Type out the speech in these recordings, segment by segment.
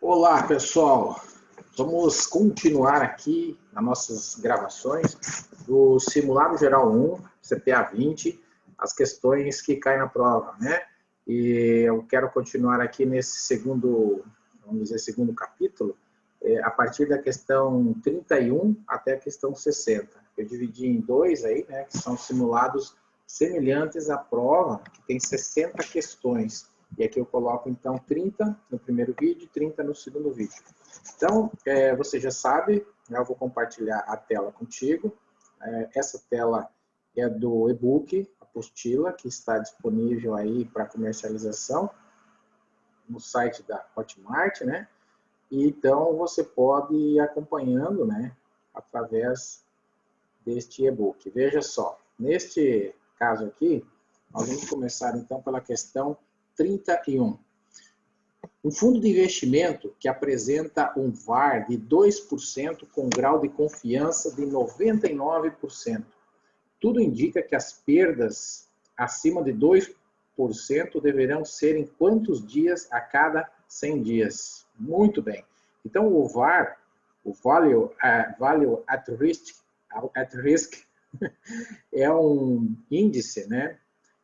Olá, pessoal. Vamos continuar aqui nas nossas gravações do Simulado Geral 1, CPA 20, as questões que caem na prova, né? E eu quero continuar aqui nesse segundo, vamos dizer, segundo capítulo, a partir da questão 31 até a questão 60. Eu dividi em dois aí, né, que são simulados semelhantes à prova, que tem 60 questões. E aqui eu coloco, então, 30 no primeiro vídeo e 30 no segundo vídeo. Então, você já sabe, eu vou compartilhar a tela contigo. Essa tela é do e-book, apostila, que está disponível aí para comercialização no site da Hotmart, né? E, então, você pode ir acompanhando, né, através deste e-book. Veja só, neste caso aqui, nós vamos começar, então, pela questão 31. Um fundo de investimento que apresenta um VaR de 2% com grau de confiança de 99%. Tudo indica que as perdas acima de 2% deverão ser em quantos dias a cada 100 dias? Muito bem. Então, o VaR, o Value at Risk, é um índice, né,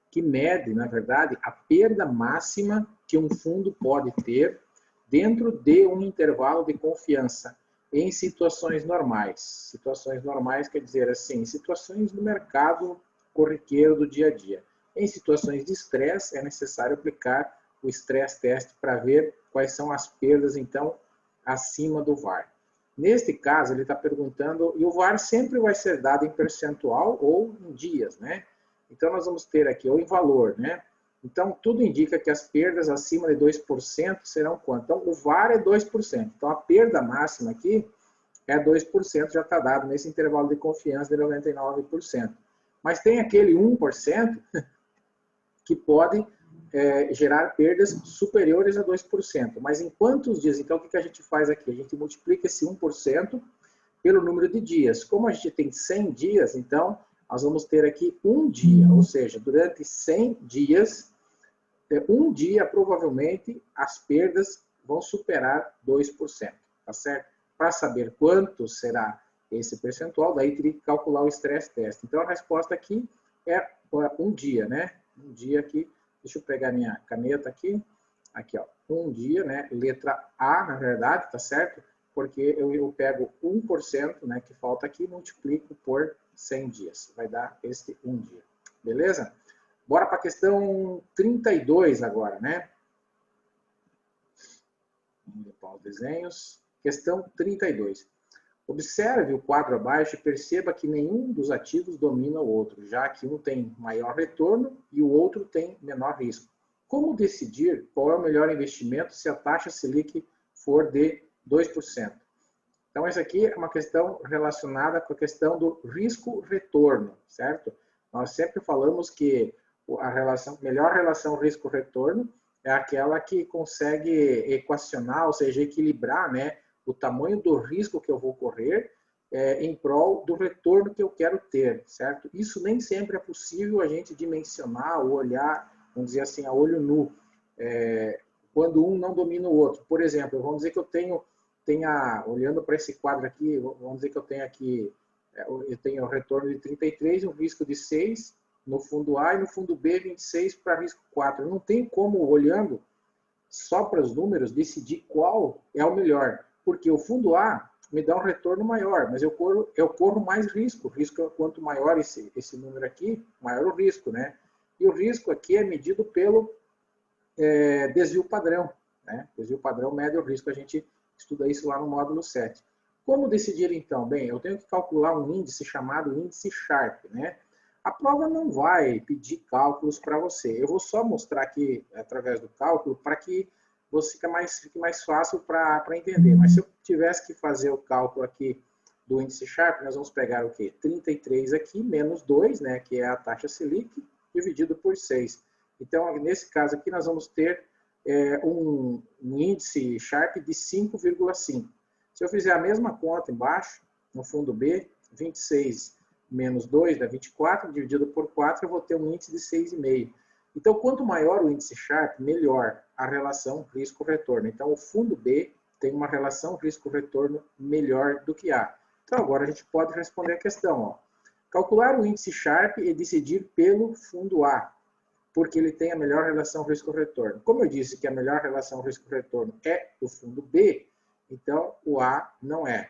que mede, na verdade, a perda máxima que um fundo pode ter dentro de um intervalo de confiança em situações normais. Situações normais quer dizer assim, situações do mercado corriqueiro do dia a dia. Em situações de estresse, é necessário aplicar o stress test para ver quais são as perdas, então, acima do VaR. Neste caso, ele está perguntando, e o VaR sempre vai ser dado em percentual ou em dias, né? Então, nós vamos ter aqui, ou em valor, né? Então, tudo indica que as perdas acima de 2% serão quanto? Então, o VaR é 2%. Então, a perda máxima aqui é 2%, já está dado nesse intervalo de confiança de 99%. Mas tem aquele 1% que pode gerar perdas superiores a 2%. Mas em quantos dias? Então, o que a gente faz aqui? A gente multiplica esse 1% pelo número de dias. Como a gente tem 100 dias, então, nós vamos ter aqui um dia, ou seja, durante 100 dias, um dia, provavelmente, as perdas vão superar 2%, tá certo? Para saber quanto será esse percentual, daí teria que calcular o stress test. Então, a resposta aqui é um dia, né? Um dia aqui, deixa eu pegar minha caneta aqui, ó, um dia, né? Letra A, na verdade, tá certo? Porque eu pego 1%, né, que falta aqui, e multiplico por 100 dias. Vai dar este um dia. Beleza? Bora para a questão 32 agora, né? Vamos limpar os desenhos. Questão 32. Observe o quadro abaixo e perceba que nenhum dos ativos domina o outro, já que um tem maior retorno e o outro tem menor risco. Como decidir qual é o melhor investimento se a taxa Selic for de 2%? Então, essa aqui é uma questão relacionada com a questão do risco-retorno, certo? Nós sempre falamos que a melhor relação risco-retorno é aquela que consegue equacionar, ou seja, equilibrar, né, o tamanho do risco que eu vou correr em prol do retorno que eu quero ter, certo? Isso nem sempre é possível a gente dimensionar ou olhar, vamos dizer assim, a olho nu, quando um não domina o outro. Por exemplo, vamos dizer que eu olhando para esse quadro aqui, vamos dizer que eu tenho aqui, eu tenho o retorno de 33, um risco de 6 no fundo A e no fundo B 26 para risco 4. Eu não tenho como, olhando só para os números, decidir qual é o melhor, porque o fundo A me dá um retorno maior, mas eu corro mais risco. Quanto maior esse número aqui, maior o risco, né? E o risco aqui é medido pelo desvio padrão, né? Desvio padrão mede o risco, a gente estuda isso lá no módulo 7. Como decidir então? Bem, eu tenho que calcular um índice chamado índice Sharpe, né? A prova não vai pedir cálculos para você. Eu vou só mostrar aqui, através do cálculo, para que você fique mais fácil para entender. Mas se eu tivesse que fazer o cálculo aqui do índice Sharpe, nós vamos pegar o quê? 33 aqui, menos 2, né, que é a taxa Selic, dividido por 6. Então, nesse caso aqui, nós vamos ter um índice Sharpe de 5,5. Se eu fizer a mesma conta embaixo, no fundo B, 26 menos 2 dá 24, dividido por 4, eu vou ter um índice de 6,5. Então, quanto maior o índice Sharpe, melhor a relação risco-retorno. Então, o fundo B tem uma relação risco-retorno melhor do que A. Então, agora a gente pode responder a questão. Ó. Calcular o índice Sharpe e decidir pelo fundo A, porque ele tem a melhor relação risco-retorno. Como eu disse que a melhor relação risco-retorno é o fundo B, então o A não é.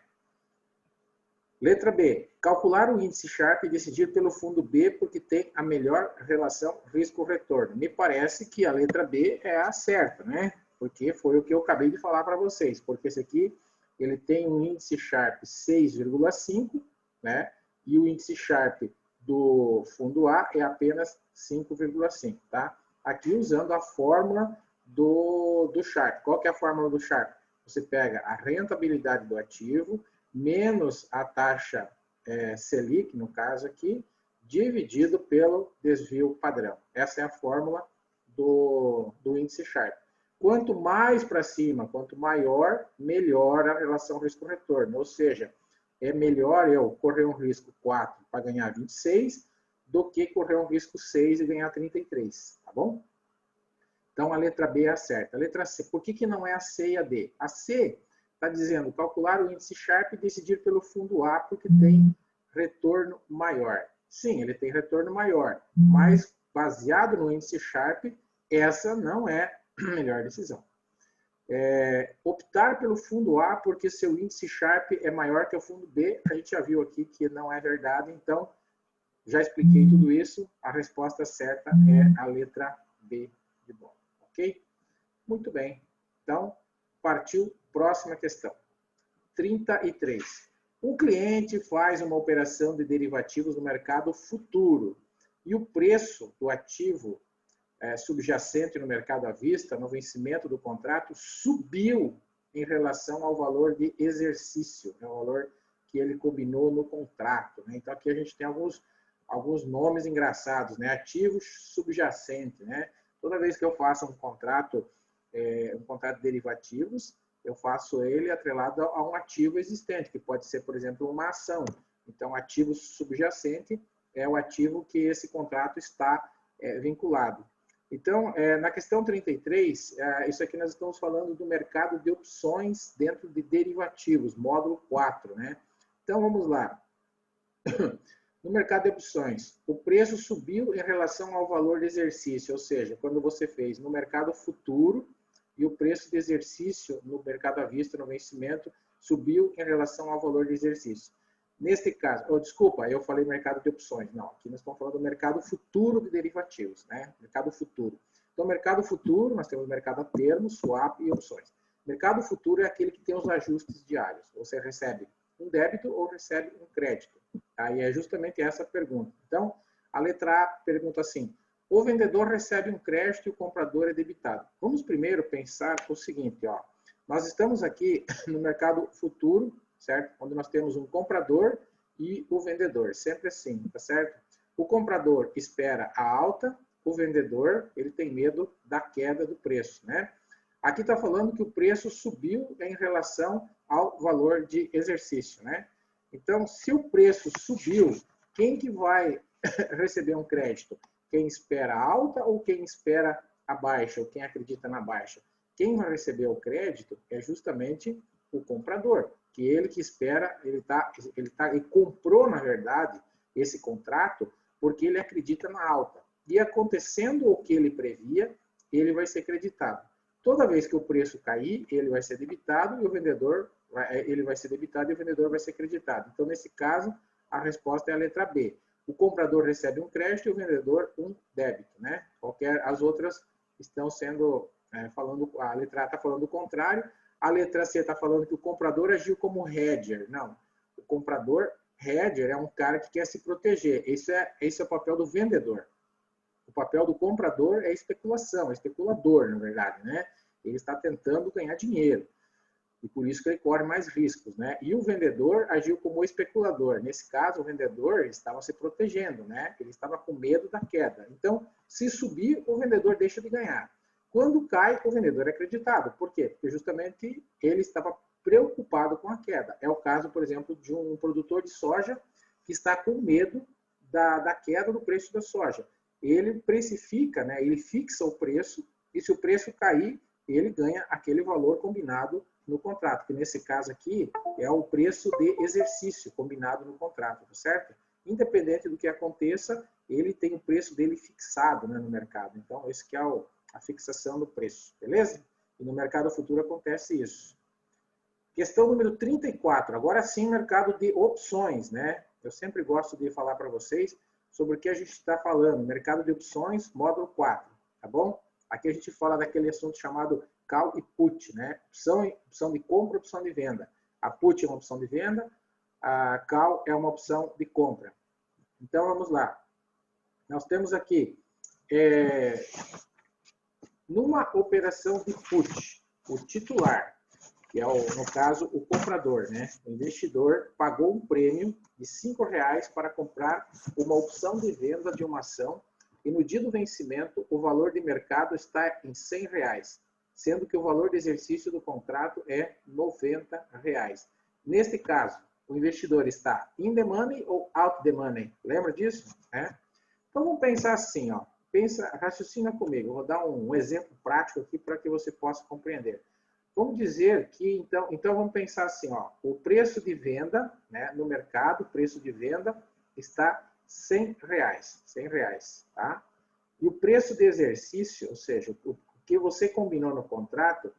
Letra B. Calcular o índice Sharpe e decidir pelo fundo B porque tem a melhor relação risco-retorno. Me parece que a letra B é a certa, né? Porque foi o que eu acabei de falar para vocês. Porque esse aqui, ele tem um índice Sharpe 6,5, né? E o índice Sharpe do fundo A é apenas 5,5, tá? Aqui usando a fórmula do Sharpe. Qual que é a fórmula do Sharpe? Você pega a rentabilidade do ativo menos a taxa Selic, no caso aqui, dividido pelo desvio padrão. Essa é a fórmula do índice Sharpe. Quanto mais para cima, quanto maior, melhor a relação risco-retorno. Ou seja, é melhor eu correr um risco 4 para ganhar 26 do que correr um risco 6 e ganhar 33, tá bom? Então, a letra B é a certa. A letra C, por que não é a C e a D? A C está dizendo calcular o índice Sharpe e decidir pelo fundo A porque tem retorno maior. Sim, ele tem retorno maior, mas baseado no índice Sharpe, essa não é a melhor decisão. Optar pelo fundo A porque seu índice Sharpe é maior que o fundo B, a gente já viu aqui que não é verdade, então já expliquei tudo isso, a resposta certa é a letra B de bola, ok? Muito bem, então partiu, próxima questão. 33. Um cliente faz uma operação de derivativos no mercado futuro e o preço do ativo subjacente no mercado à vista, no vencimento do contrato, subiu em relação ao valor de exercício, o valor que ele combinou no contrato. Né? Então, aqui a gente tem alguns nomes engraçados, né? Ativo subjacente. Né? Toda vez que eu faço um contrato de derivativos, eu faço ele atrelado a um ativo existente, que pode ser, por exemplo, uma ação. Então, ativo subjacente é o ativo que esse contrato está vinculado. Então, na questão 33, isso aqui nós estamos falando do mercado de opções dentro de derivativos, módulo 4, né? Então, vamos lá. No mercado de opções, o preço subiu em relação ao valor de exercício, ou seja, quando você fez no mercado futuro e o preço de exercício no mercado à vista, no vencimento, subiu em relação ao valor de exercício. Neste caso, desculpa, eu falei mercado de opções. Não, aqui nós estamos falando do mercado futuro de derivativos, né? Mercado futuro. Então, mercado futuro, nós temos mercado a termo, swap e opções. Mercado futuro é aquele que tem os ajustes diários. Você recebe um débito ou recebe um crédito. Tá? E é justamente essa a pergunta. Então, a letra A pergunta assim, o vendedor recebe um crédito e o comprador é debitado. Vamos primeiro pensar o seguinte, ó. Nós estamos aqui no mercado futuro, certo? Onde nós temos um comprador e o vendedor, sempre assim, tá certo? O comprador espera a alta, o vendedor, ele tem medo da queda do preço, né? Aqui está falando que o preço subiu em relação ao valor de exercício, né? Então, se o preço subiu, quem que vai receber um crédito? Quem espera a alta ou quem espera a baixa, ou quem acredita na baixa? Quem vai receber o crédito é justamente o comprador, que ele que espera, ele comprou, na verdade, esse contrato porque ele acredita na alta. E acontecendo o que ele previa, ele vai ser creditado. Toda vez que o preço cair, ele vai ser debitado e o vendedor, ele vai ser debitado e o vendedor vai ser creditado. Então, nesse caso, a resposta é a letra B. O comprador recebe um crédito e o vendedor um débito, né? As outras estão sendo, a letra A está falando o contrário, a letra C está falando que o comprador agiu como hedger. Não, o comprador, hedger, é um cara que quer se proteger. Esse é o papel do vendedor. O papel do comprador é especulação, é especulador, na verdade, né? Ele está tentando ganhar dinheiro. E por isso que ele corre mais riscos, né? E o vendedor agiu como especulador. Nesse caso, o vendedor estava se protegendo, né? Ele estava com medo da queda. Então, se subir, o vendedor deixa de ganhar. Quando cai, o vendedor é acreditado. Por quê? Porque justamente ele estava preocupado com a queda. É o caso, por exemplo, de um produtor de soja que está com medo da queda do preço da soja. Ele precifica, né? Ele fixa o preço e se o preço cair, ele ganha aquele valor combinado no contrato, que nesse caso aqui é o preço de exercício combinado no contrato, tá certo? Independente do que aconteça, ele tem o preço dele fixado, né, no mercado. Então, esse que é a fixação do preço, beleza? E no mercado futuro acontece isso. Questão número 34. Agora sim, mercado de opções, né? Eu sempre gosto de falar para vocês sobre o que a gente está falando. Mercado de opções, módulo 4, tá bom? Aqui a gente fala daquele assunto chamado call e put, né? Opção de compra, opção de venda. A put é uma opção de venda, a call é uma opção de compra. Então, vamos lá. Nós temos aqui, numa operação de put, o titular, que é, no caso, o comprador, né? O investidor pagou um prêmio de R$5 para comprar uma opção de venda de uma ação e no dia do vencimento o valor de mercado está em R$100, sendo que o valor de exercício do contrato é R$90. Neste caso, o investidor está in the money ou out the money? Lembra disso? Então vamos pensar assim, ó. Raciocina comigo. Eu vou dar um exemplo prático aqui para que você possa compreender. Vamos dizer que, então vamos pensar assim, ó, o preço de venda, né, no mercado, o preço de venda está R$100, tá? E o preço de exercício, ou seja, o que você combinou no contrato,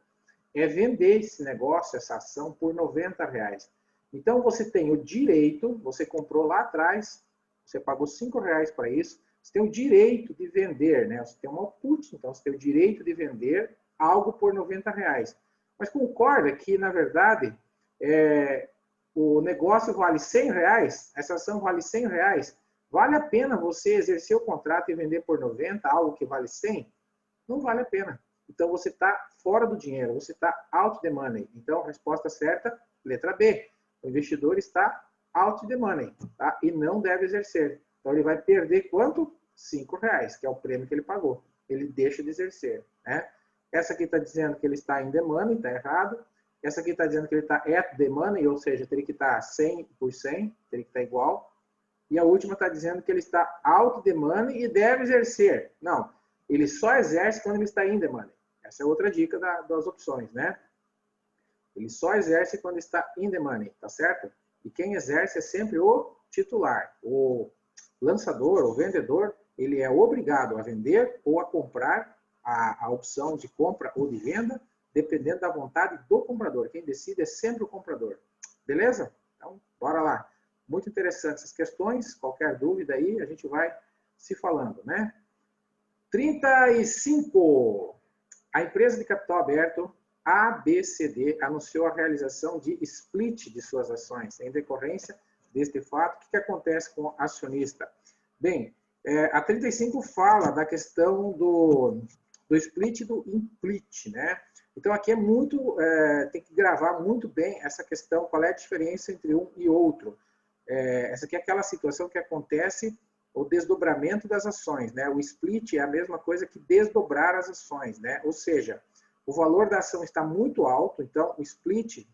é vender esse negócio, essa ação, por R$90. Então você tem o direito, você comprou lá atrás, você pagou R$5 para isso, você tem o direito de vender, né? Você tem uma put, então você tem o direito de vender algo por R$90. Mas concorda que, na verdade, o negócio vale R$100, essa ação vale R$100, vale a pena você exercer o contrato e vender por 90, algo que vale 100? Não vale a pena. Então, você está fora do dinheiro, você está out the money. Então, a resposta certa, letra B. O investidor está out the money, tá? E não deve exercer. Então, ele vai perder quanto? R$5, que é o prêmio que ele pagou. Ele deixa de exercer, né? Essa aqui está dizendo que ele está in the money, está errado. Essa aqui está dizendo que ele está at the money, ou seja, teria que estar 100 por 100, teria que estar igual. E a última está dizendo que ele está out the money e deve exercer. Não, ele só exerce quando ele está in the money. Essa é outra dica das opções, né? Ele só exerce quando está in the money, tá certo? E quem exerce é sempre o titular. O lançador, o vendedor, ele é obrigado a vender ou a comprar a opção de compra ou de venda, dependendo da vontade do comprador. Quem decide é sempre o comprador. Beleza? Então, bora lá. Muito interessantes essas questões. Qualquer dúvida aí, a gente vai se falando, né? 35. A empresa de capital aberto ABCD anunciou a realização de split de suas ações. Em decorrência deste fato, o que acontece com o acionista? Bem, a 35 fala da questão do split e do implit, né? Então, aqui é muito, tem que gravar muito bem essa questão, qual é a diferença entre um e outro. Essa aqui é aquela situação que acontece o desdobramento das ações, né? O split é a mesma coisa que desdobrar as ações, né? Ou seja, o valor da ação está muito alto, então o split,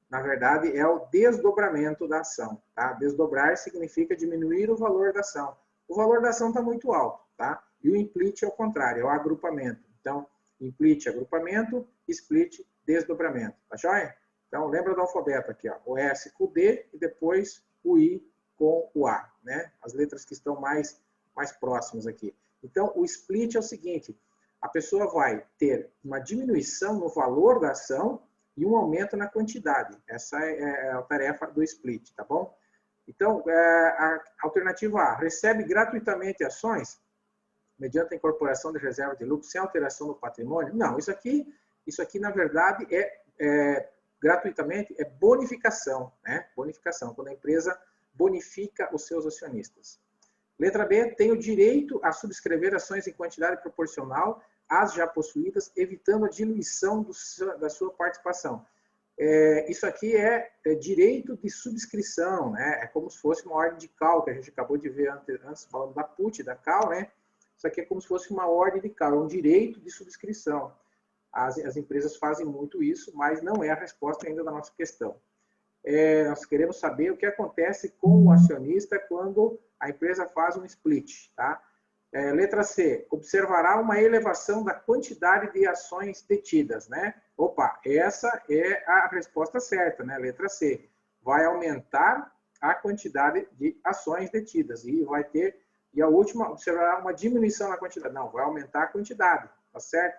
na verdade, é o desdobramento da ação, tá? Desdobrar significa diminuir o valor da ação. O valor da ação está muito alto, tá? E o implit é o contrário, é o agrupamento. Então, implit, agrupamento, split, desdobramento. Tá joia? Então, lembra do alfabeto aqui, ó. O S com o D e depois o I com o A, né? As letras que estão mais próximas aqui. Então, o split é o seguinte, a pessoa vai ter uma diminuição no valor da ação e um aumento na quantidade. Essa é a tarefa do split, tá bom? Então, a alternativa A, recebe gratuitamente ações mediante a incorporação de reserva de lucro sem alteração no patrimônio? Não, isso aqui na verdade, gratuitamente, é bonificação, né? Bonificação, quando a empresa bonifica os seus acionistas. Letra B, tem o direito a subscrever ações em quantidade proporcional às já possuídas, evitando a diluição da sua participação. Isso aqui é direito de subscrição, né? É como se fosse uma ordem de call, que a gente acabou de ver antes falando da put, da call, né? Isso aqui é como se fosse uma ordem de call, é um direito de subscrição. As empresas fazem muito isso, mas não é a resposta ainda da nossa questão. Nós queremos saber o que acontece com o acionista quando a empresa faz um split, tá? Letra C, observará uma elevação da quantidade de ações detidas, né? Opa, essa é a resposta certa, né? Letra C, vai aumentar a quantidade de ações detidas e vai ter, e a última, observará uma diminuição na quantidade. Não, vai aumentar a quantidade, tá certo?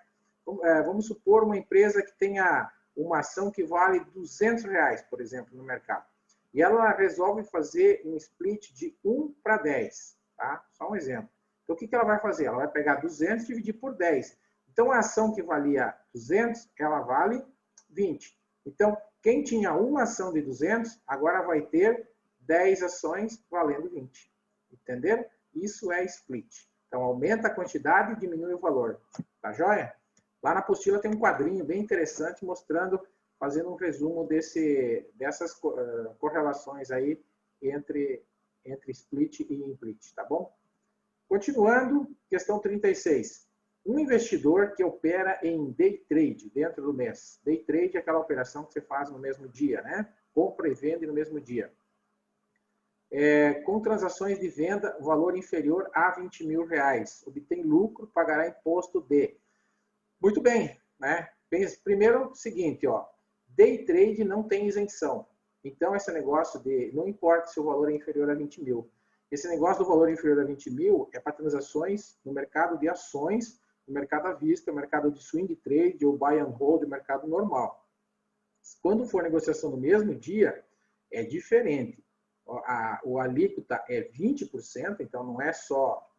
Vamos supor uma empresa que tenha uma ação que vale R$200, por exemplo, no mercado. E ela resolve fazer um split de 1 para 10, tá? Só um exemplo. Então, o que ela vai fazer? Ela vai pegar 200 e dividir por 10. Então, a ação que valia 200, ela vale 20. Então, quem tinha uma ação de 200, agora vai ter 10 ações valendo 20. Entenderam? Isso é split. Então, aumenta a quantidade e diminui o valor. Tá joia? Lá na apostila tem um quadrinho bem interessante mostrando, fazendo um resumo dessas correlações aí entre split e implit, tá bom? Continuando, questão 36. Um investidor que opera em day trade dentro do mês. Day trade é aquela operação que você faz no mesmo dia, né? Compra e vende no mesmo dia. Com transações de venda, valor inferior a R$20.000. Obtém lucro, pagará imposto de... Muito bem, né? Primeiro, o seguinte, ó. Day trade não tem isenção. Então, esse negócio de... Não importa se o valor é inferior a 20 mil. Esse negócio do valor inferior a 20 mil é para transações no mercado de ações, no mercado à vista, no mercado de swing trade ou buy and hold, no mercado normal. Quando for negociação no mesmo dia, é diferente. O alíquota é 20%, então não é só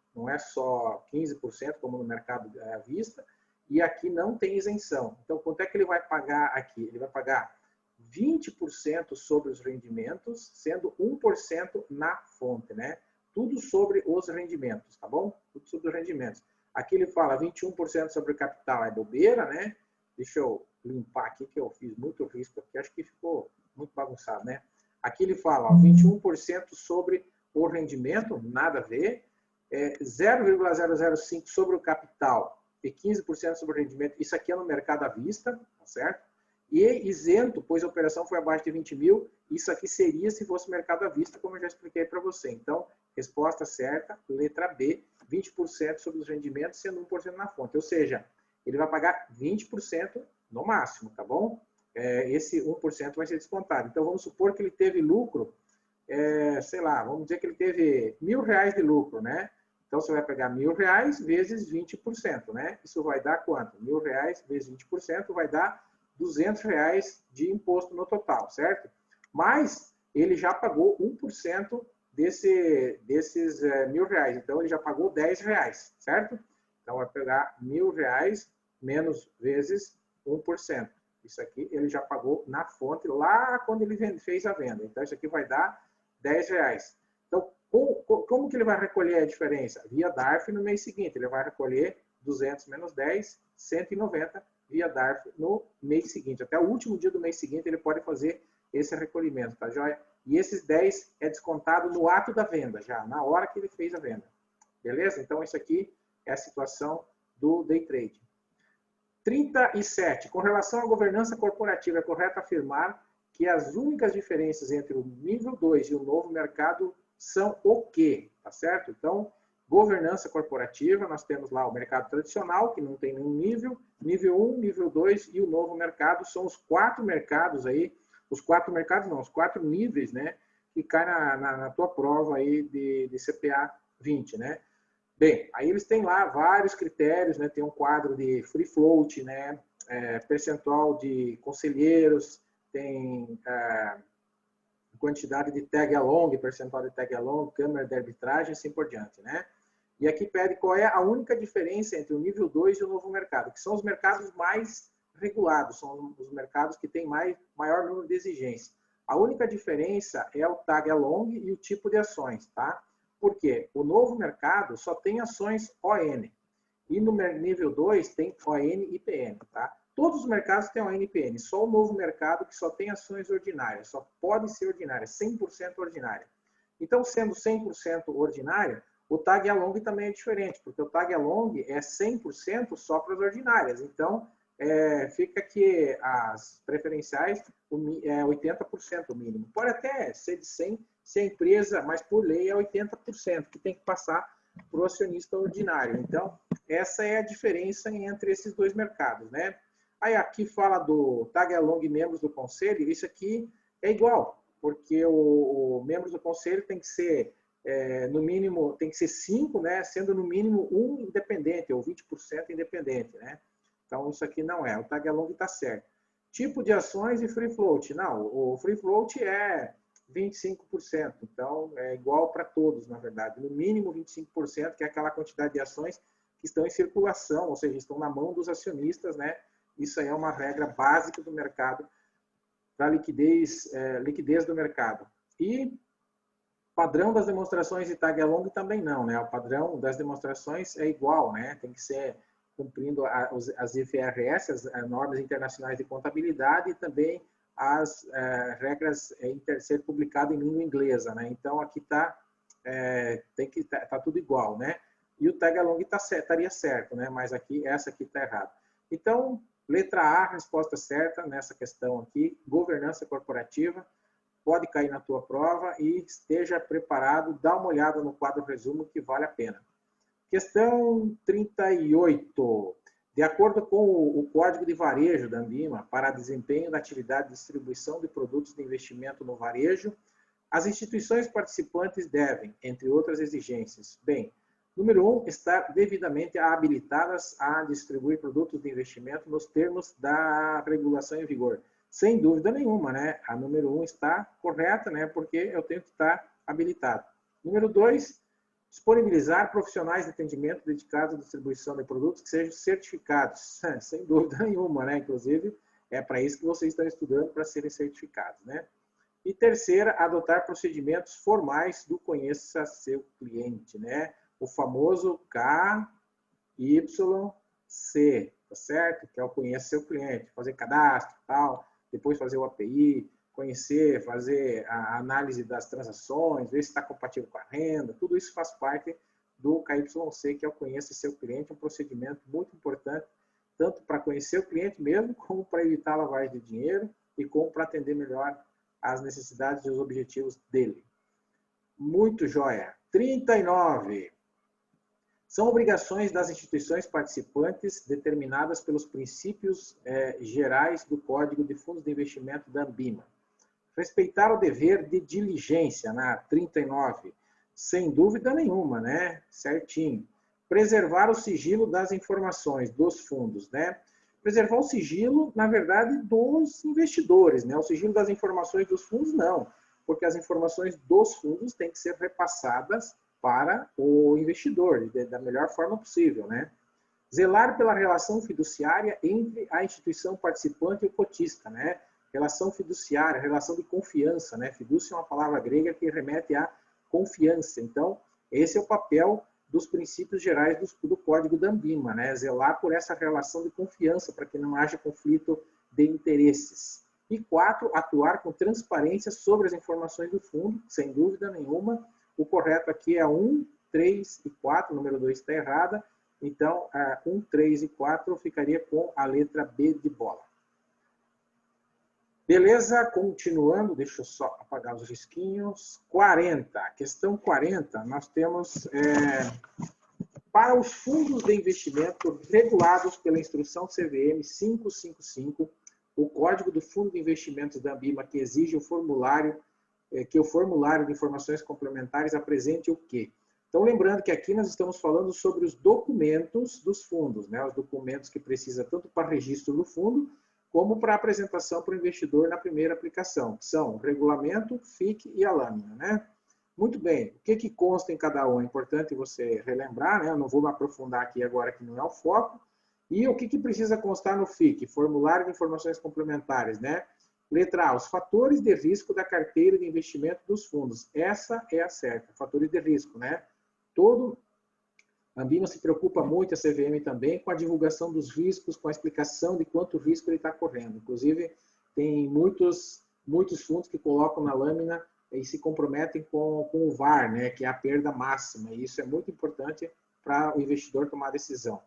15% como no mercado à vista, e aqui não tem isenção. Então, quanto é que ele vai pagar aqui? Ele vai pagar 20% sobre os rendimentos, sendo 1% na fonte, né? Tudo sobre os rendimentos, tá bom? Tudo sobre os rendimentos. Aqui ele fala 21% sobre o capital, é bobeira, né? Deixa eu limpar aqui, que eu fiz muito risco aqui, acho que ficou muito bagunçado, né? Aqui ele fala, ó, 21% sobre o rendimento, nada a ver. 0,005 sobre o capital e 15% sobre o rendimento, isso aqui é no mercado à vista, tá certo? E isento, pois a operação foi abaixo de 20 mil, isso aqui seria se fosse mercado à vista, como eu já expliquei para você. Então, resposta certa, letra B, 20% sobre os rendimentos, sendo 1% na fonte. Ou seja, ele vai pagar 20% no máximo, tá bom? Esse 1% vai ser descontado. Então, vamos supor que ele teve lucro, sei lá, vamos dizer que ele teve R$1.000 de lucro, né? Então, você vai pegar R$1.000 vezes 20%, né? Isso vai dar quanto? R$1.000 vezes 20% vai dar R$200 de imposto no total, certo? Mas ele já pagou 1% desses R$1.000. Então, ele já pagou R$10, certo? Então, vai pegar R$1.000 menos vezes 1%. Isso aqui ele já pagou na fonte lá quando ele fez a venda. Então, isso aqui vai dar R$10. Então, como que ele vai recolher a diferença? Via DARF no mês seguinte. Ele vai recolher 200 menos 10, 190 via DARF no mês seguinte. Até o último dia do mês seguinte ele pode fazer esse recolhimento, tá joia? E esses 10 é descontado no ato da venda, já na hora que ele fez a venda. Beleza? Então, isso aqui é a situação do day trade. 37. Com relação à governança corporativa, é correto afirmar que as únicas diferenças entre o nível 2 e o novo mercado são o quê? Tá certo? Então, governança corporativa, nós temos lá o mercado tradicional, que não tem nenhum nível, nível 1, nível 2 e o novo mercado, são os 4 mercados aí, os 4 mercados não, os 4 níveis, né, que caem na tua prova aí de CPA 20, né. Bem, aí eles têm lá vários critérios, né, tem um quadro de free float, né, percentual de conselheiros, tem quantidade de tag along, percentual de tag along, câmara de arbitragem, assim por diante, né? E aqui pede qual é a única diferença entre o nível 2 e o novo mercado, que são os mercados mais regulados, são os mercados que têm maior número de exigências. A única diferença é o tag along e o tipo de ações, tá? Por quê? O novo mercado só tem ações ON. E no nível 2 tem ON e PN, tá? Todos os mercados têm ON e PN, só o novo mercado que só tem ações ordinárias, só pode ser ordinária, 100% ordinária. Então, sendo 100% ordinária, o tag along também é diferente, porque o tag along é 100% só para as ordinárias. Então, fica que as preferenciais é 80% o mínimo. Pode até ser de 100% se a empresa, mas por lei é 80%, que tem que passar para o acionista ordinário. Então, essa é a diferença entre esses dois mercados, né? Aí aqui fala do tag-along membros do conselho, isso aqui é igual, porque o membros do conselho tem que ser, no mínimo, tem que ser 5, né? Sendo no mínimo 1 independente, ou 20% independente, né? Então, isso aqui não é, o tag-along está certo. Tipo de ações e free float. Não, o free float é 25%, então é igual para todos, na verdade. No mínimo 25%, que é aquela quantidade de ações que estão em circulação, ou seja, estão na mão dos acionistas, né? Isso aí é uma regra básica do mercado para liquidez do mercado. E padrão das demonstrações de tag-along também não, né? O padrão das demonstrações é igual, né? Tem que ser cumprindo as IFRS, as normas internacionais de contabilidade, e também as regras ser publicado em língua inglesa, né? Então aqui tá tudo igual, né? E o tag-along estaria certo, né? Mas aqui essa aqui está errada. Então, letra A, resposta certa nessa questão aqui, governança corporativa, pode cair na tua prova e esteja preparado, dá uma olhada no quadro resumo que vale a pena. Questão 38. De acordo com o Código de Varejo da Anbima, para desempenho da atividade de distribuição de produtos de investimento no varejo, as instituições participantes devem, entre outras exigências, bem, número 1, estar devidamente habilitadas a distribuir produtos de investimento nos termos da regulação em vigor. Sem dúvida nenhuma, né? A número 1 está correta, né? Porque eu tenho que estar habilitado. Número 2, disponibilizar profissionais de atendimento dedicados à distribuição de produtos que sejam certificados. Sem dúvida nenhuma, né? Inclusive, é para isso que vocês estão estudando, para serem certificados, né? E terceira, adotar procedimentos formais do conheça seu cliente, né? O famoso KYC, tá certo? Que é o conheça seu cliente, fazer cadastro e tal, depois fazer o API, conhecer, fazer a análise das transações, ver se está compatível com a renda, tudo isso faz parte do KYC, que é o conheça seu cliente, um procedimento muito importante, tanto para conhecer o cliente mesmo, como para evitar a lavagem de dinheiro e como para atender melhor as necessidades e os objetivos dele. Muito jóia. 39. São obrigações das instituições participantes determinadas pelos princípios gerais do Código de Fundos de Investimento da Anbima. Respeitar o dever de diligência, na 39. Sem dúvida nenhuma, né? Certinho. Preservar o sigilo das informações dos fundos, né? Preservar o sigilo, na verdade, dos investidores, né? O sigilo das informações dos fundos, não. Porque as informações dos fundos têm que ser repassadas para o investidor, da melhor forma possível, né? Zelar pela relação fiduciária entre a instituição participante e o cotista, né? Relação fiduciária, relação de confiança, né? Fidúcia é uma palavra grega que remete à confiança. Então, esse é o papel dos princípios gerais do Código da Anbima, né? Zelar por essa relação de confiança, para que não haja conflito de interesses. E 4, atuar com transparência sobre as informações do fundo, sem dúvida nenhuma. O correto aqui é 1, 3 e 4, o número 2 está errada. Então, 1, 3 e 4 ficaria com a letra B de bola. Beleza? Continuando, deixa eu só apagar os risquinhos. 40. Questão 40, nós temos para os fundos de investimento regulados pela instrução CVM 555, o Código do Fundo de Investimentos da Anbima, que exige o formulário, que o formulário de informações complementares apresente o quê? Então, lembrando que aqui nós estamos falando sobre os documentos dos fundos, né? Os documentos que precisa tanto para registro do fundo, como para apresentação para o investidor na primeira aplicação, que são o regulamento, FIC e a lâmina, né? Muito bem, o que consta em cada um? É importante você relembrar, né? Eu não vou me aprofundar aqui agora, que não é o foco. E o que precisa constar no FIC? Formulário de informações complementares, né? Letra A, os fatores de risco da carteira de investimento dos fundos. Essa é a certa, fatores de risco, né? A Anbima se preocupa muito, a CVM também, com a divulgação dos riscos, com a explicação de quanto risco ele está correndo. Inclusive, tem muitos fundos que colocam na lâmina e se comprometem com o VaR, né, que é a perda máxima. E isso é muito importante para o investidor tomar a decisão.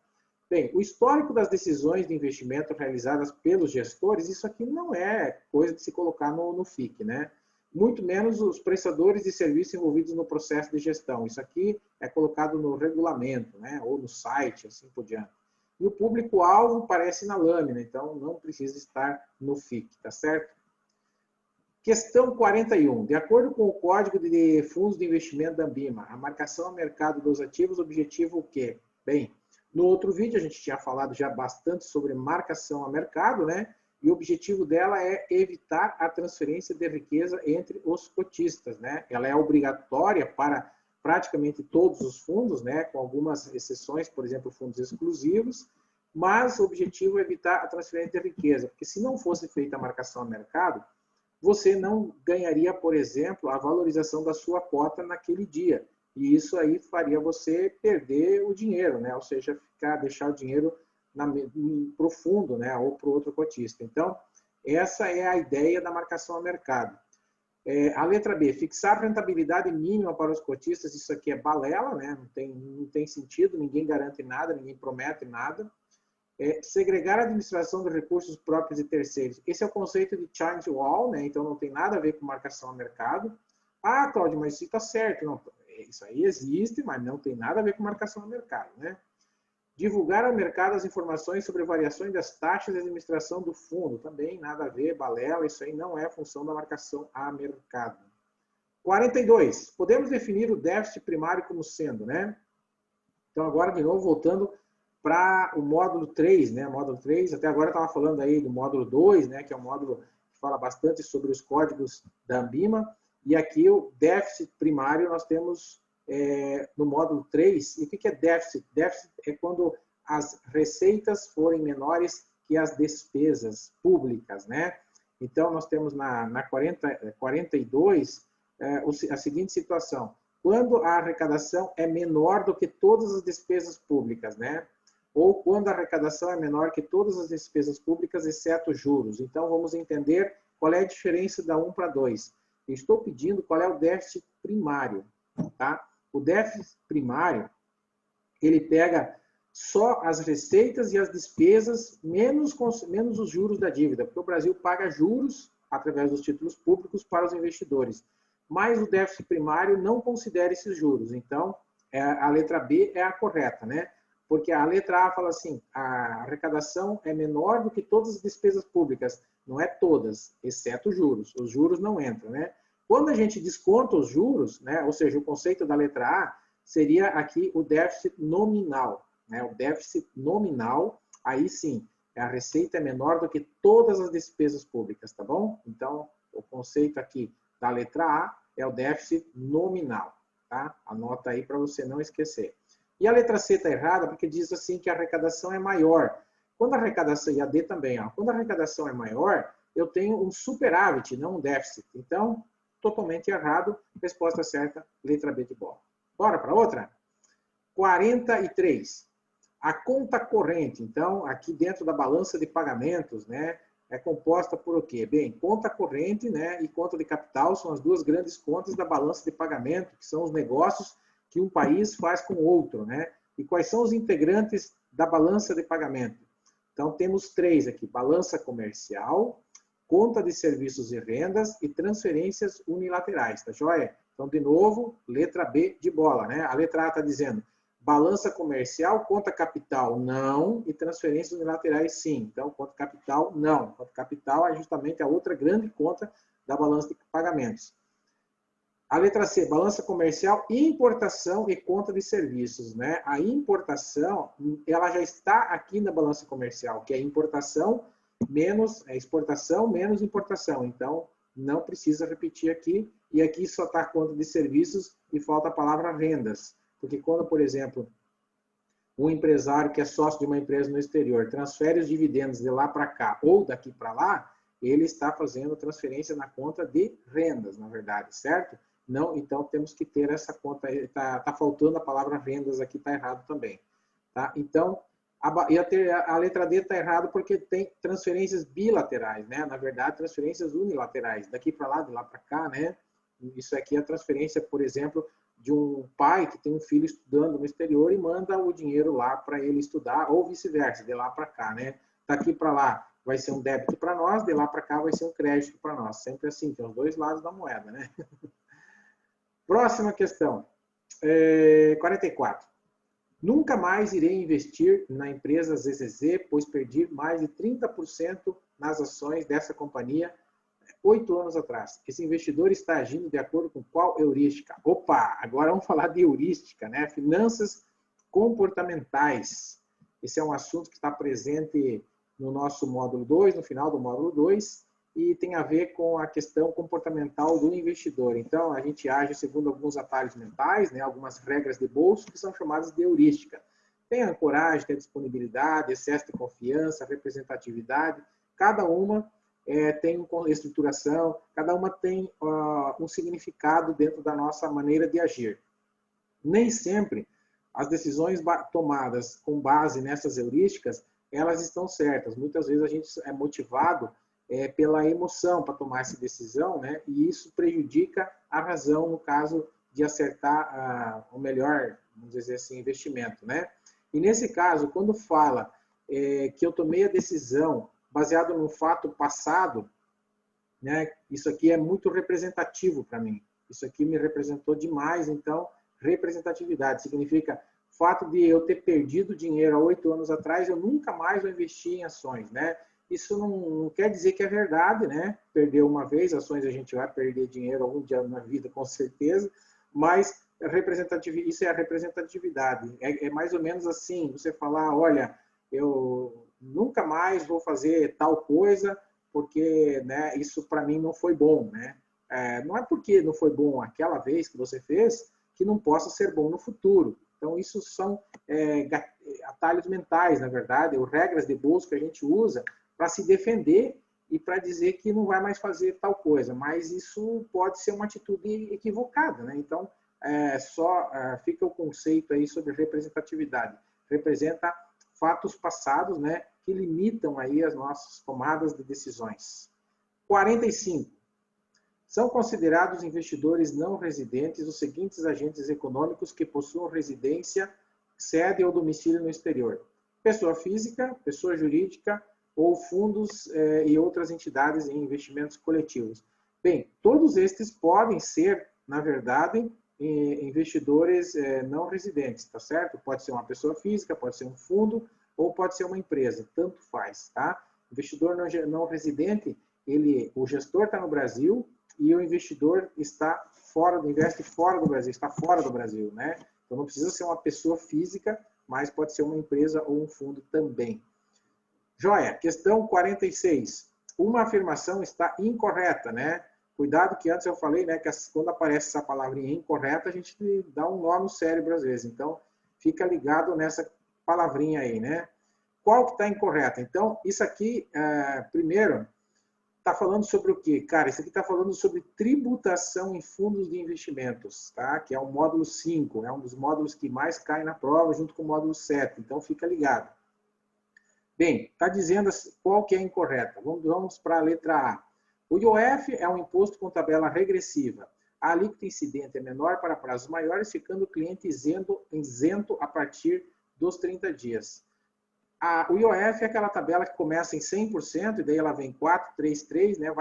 Bem, o histórico das decisões de investimento realizadas pelos gestores, isso aqui não é coisa de se colocar no FIC, né? muito menos os prestadores de serviço envolvidos no processo de gestão. Isso aqui é colocado no regulamento, né, ou no site, assim por diante. E o público-alvo aparece na lâmina, então não precisa estar no FIC, tá certo? Questão 41. De acordo com o Código de Fundos de Investimento da Ambima, a marcação a mercado dos ativos, objetivo o quê? Bem, no outro vídeo a gente tinha falado já bastante sobre marcação a mercado, né? E o objetivo dela é evitar a transferência de riqueza entre os cotistas, né? Ela é obrigatória para praticamente todos os fundos, né? Com algumas exceções, por exemplo, fundos exclusivos, mas o objetivo é evitar a transferência de riqueza, porque se não fosse feita a marcação a mercado, você não ganharia, por exemplo, a valorização da sua cota naquele dia. E isso aí faria você perder o dinheiro, né? Ou seja, deixar o dinheiro para o fundo, né? Ou para o outro cotista. Então, essa é a ideia da marcação a mercado. A letra B, fixar rentabilidade mínima para os cotistas, isso aqui é balela, né? Não tem sentido, ninguém garante nada, ninguém promete nada. Segregar a administração dos recursos próprios e terceiros. Esse é o conceito de change wall, né? Então não tem nada a ver com marcação a mercado. Ah, Cláudio, mas isso está certo. Não, isso aí existe, mas não tem nada a ver com marcação a mercado, né? Divulgar ao mercado as informações sobre variações das taxas de administração do fundo. Também nada a ver, balela, isso aí não é função da marcação a mercado. 42. Podemos definir o déficit primário como sendo, né? Então agora, de novo, voltando para o módulo 3, né? Módulo 3, até agora eu estava falando aí do módulo 2, né? Que é um módulo que fala bastante sobre os códigos da Ambima. E aqui o déficit primário nós temos no módulo 3. E o que é déficit? Déficit é quando as receitas forem menores que as despesas públicas, né? Então nós temos na 42 a seguinte situação. Quando a arrecadação é menor do que todas as despesas públicas, né? Ou quando a arrecadação é menor que todas as despesas públicas, exceto juros. Então, vamos entender qual é a diferença da 1 para 2. Eu estou pedindo qual é o déficit primário. Tá? O déficit primário, ele pega só as receitas e as despesas, menos os juros da dívida, porque o Brasil paga juros através dos títulos públicos para os investidores. Mas o déficit primário não considera esses juros. Então, a letra B é a correta, né? Porque a letra A fala assim, a arrecadação é menor do que todas as despesas públicas. Não é todas, exceto os juros. Os juros não entram, né? Quando a gente desconta os juros, né? Ou seja, o conceito da letra A seria aqui o déficit nominal, né? O déficit nominal, aí sim, a receita é menor do que todas as despesas públicas, tá bom? Então, o conceito aqui da letra A é o déficit nominal, tá? Anota aí para você não esquecer. E a letra C está errada porque diz assim que a arrecadação é maior. Quando a arrecadação, e a D também, ó, quando a arrecadação é maior, eu tenho um superávit, não um déficit. Então, totalmente errado. Resposta certa, letra B de bola. Bora para outra? 43. A conta corrente, então, aqui dentro da balança de pagamentos, né, é composta por o quê? Bem, conta corrente, né, e conta de capital são as duas grandes contas da balança de pagamento, que são os negócios que um país faz com o outro, né? E quais são os integrantes da balança de pagamento? Então, temos 3 aqui, balança comercial, conta de serviços e rendas e transferências unilaterais, tá joia? Então, de novo, letra B de bola, né? A letra A está dizendo balança comercial, conta capital, não, e transferências unilaterais, sim. Então, conta capital, não. Conta capital é justamente a outra grande conta da balança de pagamentos. A letra C, balança comercial, importação e conta de serviços, né? A importação, ela já está aqui na balança comercial, que é importação menos exportação menos importação. Então, não precisa repetir aqui. E aqui só está a conta de serviços e falta a palavra rendas. Porque quando, por exemplo, um empresário que é sócio de uma empresa no exterior transfere os dividendos de lá para cá ou daqui para lá, ele está fazendo transferência na conta de rendas, na verdade, certo? Não, então temos que ter essa conta, está faltando a palavra rendas aqui, está errado também. Tá? Então, a letra D está errado porque tem transferências bilaterais, né? Na verdade, transferências unilaterais, daqui para lá, de lá para cá, né? Isso aqui é a transferência, por exemplo, de um pai que tem um filho estudando no exterior e manda o dinheiro lá para ele estudar, ou vice-versa, de lá para cá, né? Daqui para lá, vai ser um débito para nós, de lá para cá vai ser um crédito para nós. Sempre assim, tem os dois lados da moeda, né? Próxima questão. 44. Nunca mais irei investir na empresa ZZZ, pois perdi mais de 30% nas ações dessa companhia 8 anos atrás. Esse investidor está agindo de acordo com qual heurística? Opa, agora vamos falar de heurística, né? Finanças comportamentais. Esse é um assunto que está presente no nosso módulo 2, no final do módulo 2, e tem a ver com a questão comportamental do investidor. Então, a gente age segundo alguns atalhos mentais, né? Algumas regras de bolso que são chamadas de heurística. Tem a ancoragem, tem a disponibilidade, excesso de confiança, representatividade. Cada uma tem uma estruturação, cada uma tem um significado dentro da nossa maneira de agir. Nem sempre as decisões tomadas com base nessas heurísticas, elas estão certas. Muitas vezes a gente é motivado pela emoção para tomar essa decisão, né? E isso prejudica a razão no caso de acertar o melhor, vamos dizer assim, investimento, né? E nesse caso, quando fala que eu tomei a decisão baseado num fato passado, né? Isso aqui é muito representativo para mim. Isso aqui me representou demais, então, representatividade significa o fato de eu ter perdido dinheiro há 8 anos atrás, eu nunca mais vou investir em ações, né? Isso não quer dizer que é verdade, né? Perder uma vez, ações a gente vai perder dinheiro algum dia na vida, com certeza, mas isso é a representatividade. É mais ou menos assim, você falar, olha, eu nunca mais vou fazer tal coisa, porque, né, isso para mim não foi bom, né? Não é porque não foi bom aquela vez que você fez que não possa ser bom no futuro. Então, isso são atalhos mentais, na verdade, ou regras de bolso que a gente usa para se defender e para dizer que não vai mais fazer tal coisa. Mas isso pode ser uma atitude equivocada, né? Então, fica o conceito aí sobre representatividade. Representa fatos passados, né, que limitam aí as nossas tomadas de decisões. 45. São considerados investidores não residentes os seguintes agentes econômicos que possuam residência, sede ou domicílio no exterior: pessoa física, pessoa jurídica ou fundos e outras entidades em investimentos coletivos. Bem, todos estes podem ser, na verdade, investidores não residentes, tá certo? Pode ser uma pessoa física, pode ser um fundo ou pode ser uma empresa, tanto faz, tá? Investidor não residente, o gestor está no Brasil e o investidor investe fora do Brasil, está fora do Brasil, né? Então não precisa ser uma pessoa física, mas pode ser uma empresa ou um fundo também. Joia, questão 46. Uma afirmação está incorreta, né? Cuidado que antes eu falei, né, que quando aparece essa palavrinha incorreta, a gente dá um nó no cérebro às vezes. Então, fica ligado nessa palavrinha aí, né? Qual que está incorreta? Então, isso aqui, primeiro, está falando sobre o quê? Cara, isso aqui está falando sobre tributação em fundos de investimentos, tá? Que é o módulo 5, é um dos módulos que mais cai na prova, junto com o módulo 7. Então, fica ligado. Bem, está dizendo qual que é incorreta. Vamos para a letra A. O IOF é um imposto com tabela regressiva. A alíquota incidente é menor para prazos maiores, ficando o cliente isento a partir dos 30 dias. O IOF é aquela tabela que começa em 100%, e daí ela vem 4, 3, 3, né?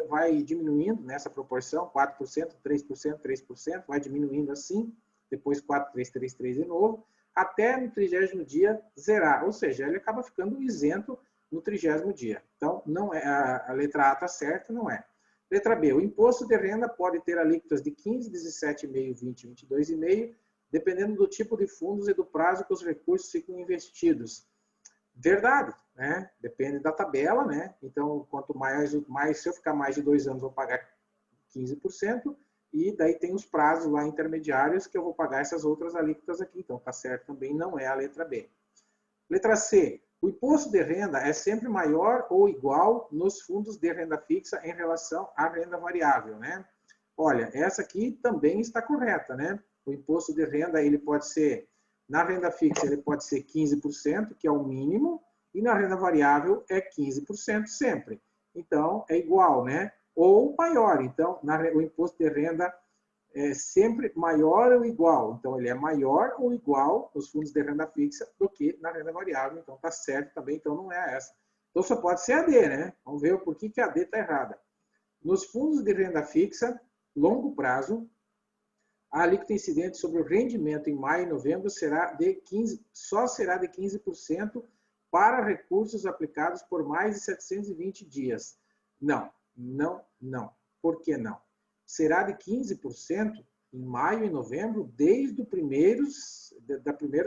Vai diminuindo nessa proporção, 4%, 3%, 3%, vai diminuindo assim, depois 4, 3, 3, 3 de novo, até no 30º dia zerar, ou seja, ele acaba ficando isento no 30º dia. Então, não é, a letra A está certa, não é. Letra B, o imposto de renda pode ter alíquotas de 15, 17,5, 20, 22,5, dependendo do tipo de fundos e do prazo que os recursos ficam investidos. Verdade, né? Depende da tabela, né? Então, quanto mais se eu ficar mais de 2 anos, eu vou pagar 15%, e daí tem os prazos lá intermediários que eu vou pagar essas outras alíquotas aqui. Então, tá certo também, não é a letra B. Letra C. O imposto de renda é sempre maior ou igual nos fundos de renda fixa em relação à renda variável, né? Olha, essa aqui também está correta, né? O imposto de renda, ele pode ser, na renda fixa, ele pode ser 15%, que é o mínimo, e na renda variável é 15% sempre. Então, é igual, né? Ou maior. Então, o imposto de renda é sempre maior ou igual. Então, ele é maior ou igual nos fundos de renda fixa do que na renda variável. Então, está certo também. Então, não é essa. Então só pode ser AD, né? Vamos ver o porquê que a AD está errada. Nos fundos de renda fixa, longo prazo, a alíquota incidente sobre o rendimento em maio e novembro só será de 15% para recursos aplicados por mais de 720 dias. Não, não, não. Por que não? Será de 15% em maio e novembro desde o primeiro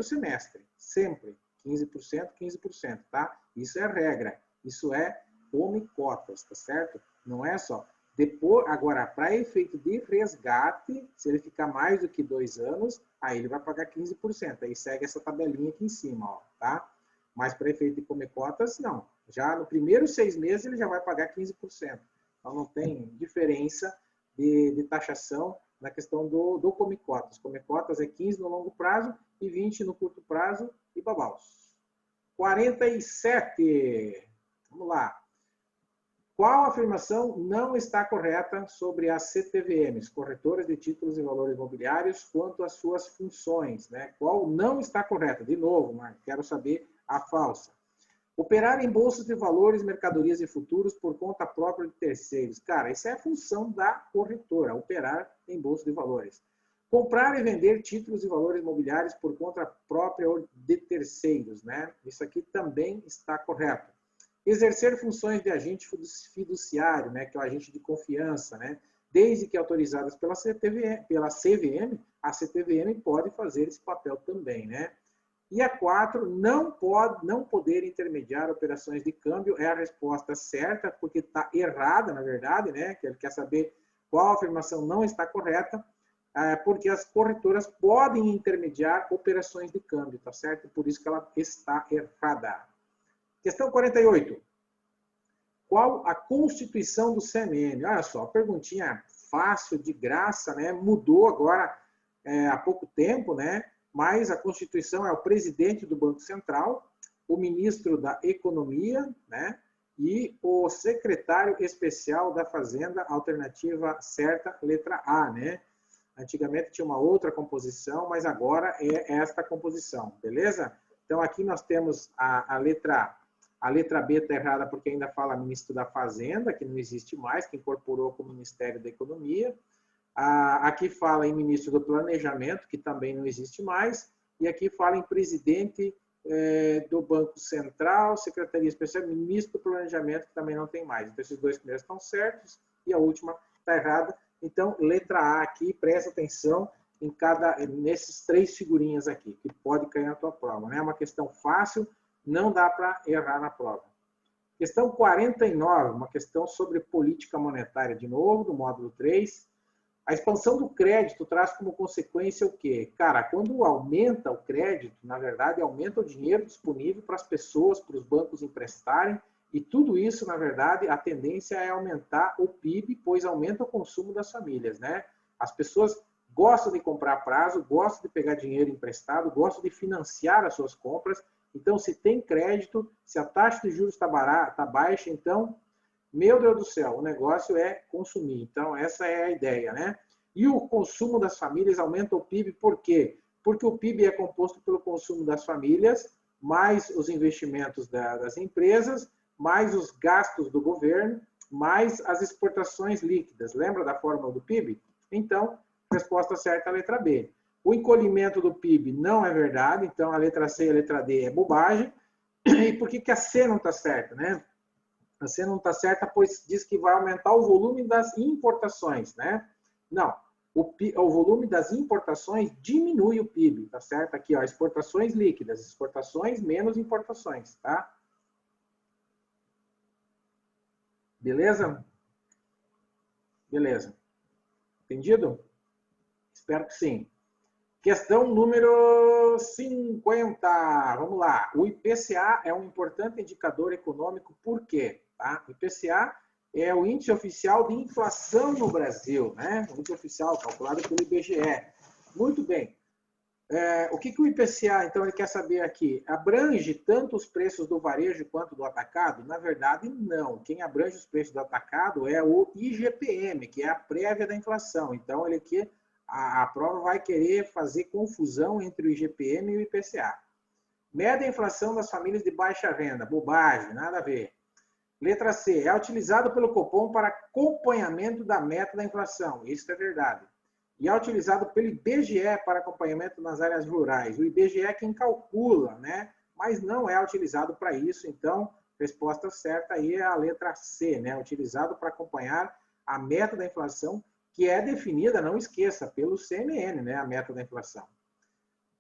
semestre. Sempre. 15%, 15%, tá? Isso é regra. Isso é come cotas, tá certo? Não é só. Depois, agora, para efeito de resgate, se ele ficar mais do que 2 anos, aí ele vai pagar 15%. Aí segue essa tabelinha aqui em cima, ó, tá? Mas para efeito de comer cotas, não. Já no primeiro 6 meses ele já vai pagar 15%. Então não tem diferença de taxação na questão do come cotas. Come cotas é 15 no longo prazo e 20 no curto prazo e babaus. 47. Vamos lá. Qual afirmação não está correta sobre as CTVMs, corretoras de títulos e valores imobiliários, quanto às suas funções, né? Qual não está correta? De novo, mas quero saber a falsa. Operar em bolsas de valores, mercadorias e futuros por conta própria de terceiros. Cara, isso é a função da corretora, operar em bolsa de valores. Comprar e vender títulos e valores imobiliários por conta própria de terceiros, né? Isso aqui também está correto. Exercer funções de agente fiduciário, né, que é o agente de confiança, né, desde que autorizadas pela CVM, a CTVM pode fazer esse papel também, né? E a 4, não poder intermediar operações de câmbio é a resposta certa, porque está errada, na verdade, né? Que ele quer saber qual afirmação não está correta, porque as corretoras podem intermediar operações de câmbio, tá certo? Por isso que ela está errada. Questão 48. Qual a constituição do CMN? Olha só, perguntinha fácil, de graça, né? Mudou agora há pouco tempo, né? Mas a Constituição é o presidente do Banco Central, o ministro da Economia, né? E o secretário especial da Fazenda, alternativa certa, letra A, né? Antigamente tinha uma outra composição, mas agora é esta composição, beleza? Então aqui nós temos a letra A. A letra B está errada porque ainda fala ministro da Fazenda, que não existe mais, que incorporou com o Ministério da Economia. Aqui fala em ministro do Planejamento, que também não existe mais. E aqui fala em presidente do Banco Central, Secretaria Especial, ministro do Planejamento, que também não tem mais. Então, esses dois primeiros estão certos e a última está errada. Então, letra A aqui, presta atenção nesses 3 figurinhas aqui, que pode cair na tua prova. Né? É uma questão fácil, não dá para errar na prova. Questão 49, uma questão sobre política monetária, de novo, do módulo 3. A expansão do crédito traz como consequência o quê? Cara, quando aumenta o crédito, na verdade, aumenta o dinheiro disponível para as pessoas, para os bancos emprestarem, e tudo isso, na verdade, a tendência é aumentar o PIB, pois aumenta o consumo das famílias, né? As pessoas gostam de comprar a prazo, gostam de pegar dinheiro emprestado, gostam de financiar as suas compras. Então, se tem crédito, se a taxa de juros está baixa, então, meu Deus do céu, o negócio é consumir. Então, essa é a ideia, né? E o consumo das famílias aumenta o PIB, por quê? Porque o PIB é composto pelo consumo das famílias, mais os investimentos das empresas, mais os gastos do governo, mais as exportações líquidas. Lembra da fórmula do PIB? Então, resposta certa é a letra B. O encolhimento do PIB não é verdade, então a letra C e a letra D é bobagem. E por que a C não está certa, né? A C não está certa, pois diz que vai aumentar o volume das importações, né? Não, o volume das importações diminui o PIB, tá certo? Aqui, ó, exportações líquidas, exportações menos importações, tá? Beleza? Beleza. Entendido? Espero que sim. Questão número 50. Vamos lá. O IPCA é um importante indicador econômico, por quê? Tá? O IPCA é o índice oficial de inflação no Brasil, né? O índice oficial calculado pelo IBGE. Muito bem. O que o IPCA, então, ele quer saber aqui? Abrange tanto os preços do varejo quanto do atacado? Na verdade, não. Quem abrange os preços do atacado é o IGPM, que é a prévia da inflação. Então, ele quer... A prova vai querer fazer confusão entre o IGPM e o IPCA. Mede a inflação das famílias de baixa renda. Bobagem, nada a ver. Letra C, é utilizado pelo Copom para acompanhamento da meta da inflação. Isso é verdade. E é utilizado pelo IBGE para acompanhamento nas áreas rurais. O IBGE é quem calcula, né? Mas não é utilizado para isso. Então, resposta certa aí é a letra C, né? Utilizado para acompanhar a meta da inflação, que é definida, não esqueça, pelo CNN, né? A meta da inflação.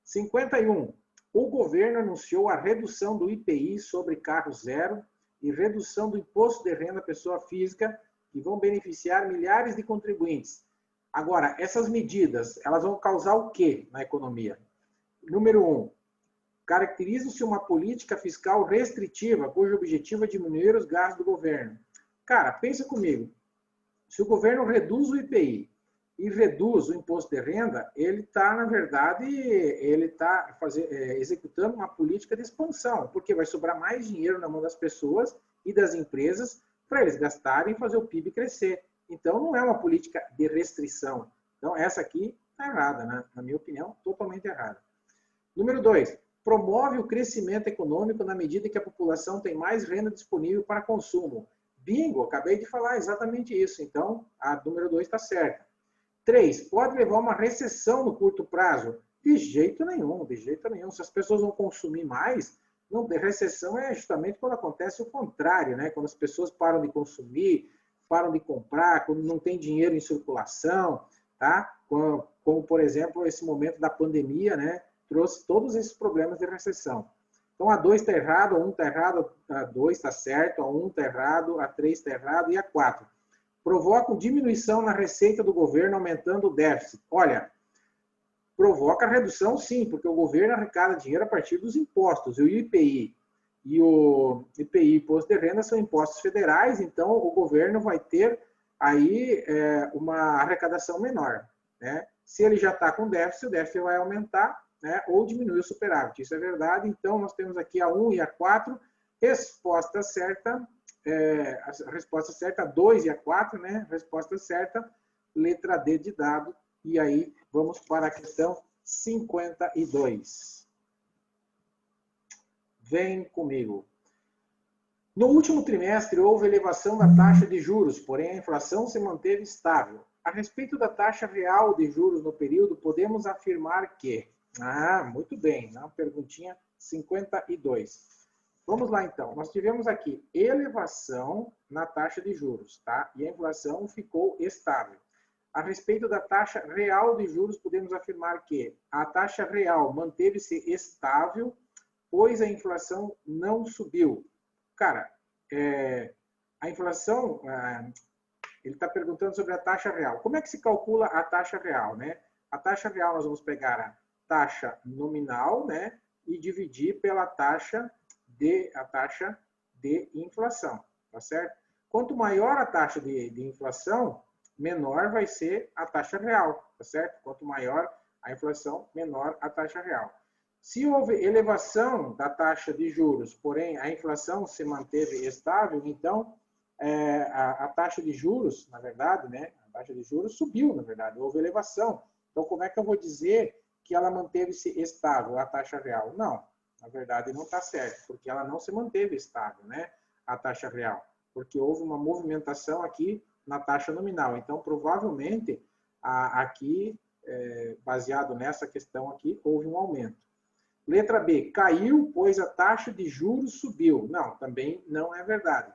51. O governo anunciou a redução do IPI sobre carro zero e redução do imposto de renda à pessoa física, que vão beneficiar milhares de contribuintes. Agora, essas medidas, elas vão causar o quê na economia? Número 1. Caracteriza-se uma política fiscal restritiva, cujo objetivo é diminuir os gastos do governo. Cara, pensa comigo. Se o governo reduz o IPI e reduz o imposto de renda, ele está, na verdade, executando uma política de expansão, porque vai sobrar mais dinheiro na mão das pessoas e das empresas para eles gastarem e fazer o PIB crescer. Então, não é uma política de restrição. Então, essa aqui está errada, né? Na minha opinião, totalmente errada. Número 2. Promove o crescimento econômico na medida que a população tem mais renda disponível para consumo. Bingo, acabei de falar exatamente isso. Então, a número 2 está certa. 3. Pode levar a uma recessão no curto prazo? De jeito nenhum, de jeito nenhum. Se as pessoas vão consumir mais, não, recessão é justamente quando acontece o contrário, né? Quando as pessoas param de consumir, param de comprar, quando não tem dinheiro em circulação, tá? Como, por exemplo, esse momento da pandemia, né? Trouxe todos esses problemas de recessão. Então, a 2 está errado, a 1 está errado, a 2 está certo, a 1 está errado, a 3 está errado e a 4. Provocam diminuição na receita do governo, aumentando o déficit. Olha, provoca redução sim, porque o governo arrecada dinheiro a partir dos impostos. E o IPI e o IPI, imposto de renda, são impostos federais, então o governo vai ter aí uma arrecadação menor, né? Se ele já está com déficit, o déficit vai aumentar, né? Ou diminuir o superávit. Isso é verdade. Então, nós temos aqui a 1 e a 4. Resposta certa, a resposta certa, a 2 e a 4, né? Resposta certa, letra D de dado. E aí, vamos para a questão 52. Vem comigo. No último trimestre, houve elevação da taxa de juros, porém a inflação se manteve estável. A respeito da taxa real de juros no período, podemos afirmar que... muito bem, na perguntinha 52. Vamos lá, então. Nós tivemos aqui elevação na taxa de juros, tá? E a inflação ficou estável. A respeito da taxa real de juros, podemos afirmar que a taxa real manteve-se estável, pois a inflação não subiu. Cara, a inflação, ele está perguntando sobre a taxa real. Como é que se calcula a taxa real, né? A taxa real, nós vamos pegar a taxa nominal, né? E dividir pela taxa de inflação, tá certo? Quanto maior a taxa de inflação, menor vai ser a taxa real, tá certo? Quanto maior a inflação, menor a taxa real. Se houve elevação da taxa de juros, porém a inflação se manteve estável, então a taxa de juros, na verdade, né? A taxa de juros subiu, na verdade, houve elevação. Então, como é que eu vou dizer que ela manteve-se estável, a taxa real? Não, na verdade não está certo, porque ela não se manteve estável, né? A taxa real, porque houve uma movimentação aqui na taxa nominal. Então, provavelmente, aqui, baseado nessa questão aqui, houve um aumento. Letra B, caiu, pois a taxa de juros subiu. Não, também não é verdade.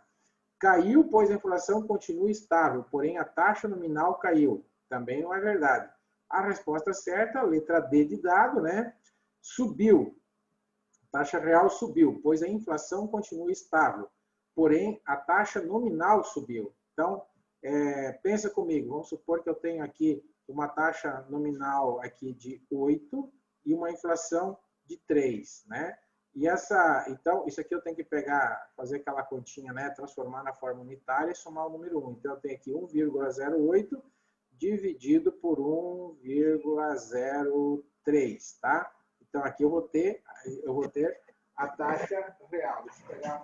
Caiu, pois a inflação continua estável, porém a taxa nominal caiu. Também não é verdade. A resposta certa, letra D de dado, né? Subiu. A taxa real subiu, pois a inflação continua estável, porém a taxa nominal subiu. Então, pensa comigo, vamos supor que eu tenho aqui uma taxa nominal aqui de 8 e uma inflação de 3, né? E então, isso aqui eu tenho que pegar, fazer aquela continha, né? Transformar na forma unitária e somar o número 1. Então, eu tenho aqui 1,08 dividido por 1,03, tá? Então, aqui eu vou ter a taxa real. Deixa eu pegar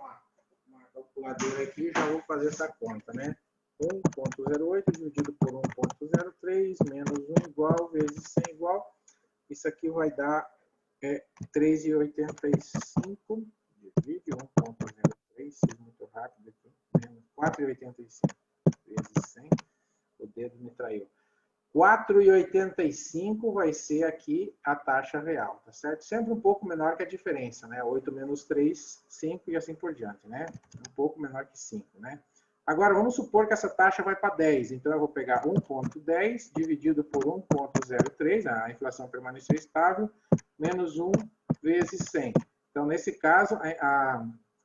uma calculadora aqui e já vou fazer essa conta, né? 1,08 dividido por 1,03 menos 1 igual vezes 100 igual. Isso aqui vai dar 3,85. Divide 1,03, muito rápido aqui, 4,85 vezes 100. O dedo me traiu. 4,85 vai ser aqui a taxa real, tá certo? Sempre um pouco menor que a diferença, né? 8 menos 3, 5 e assim por diante, né? Um pouco menor que 5, né? Agora, vamos supor que essa taxa vai para 10. Então, eu vou pegar 1,10 dividido por 1,03, a inflação permaneceu estável, menos 1 vezes 100. Então, nesse caso,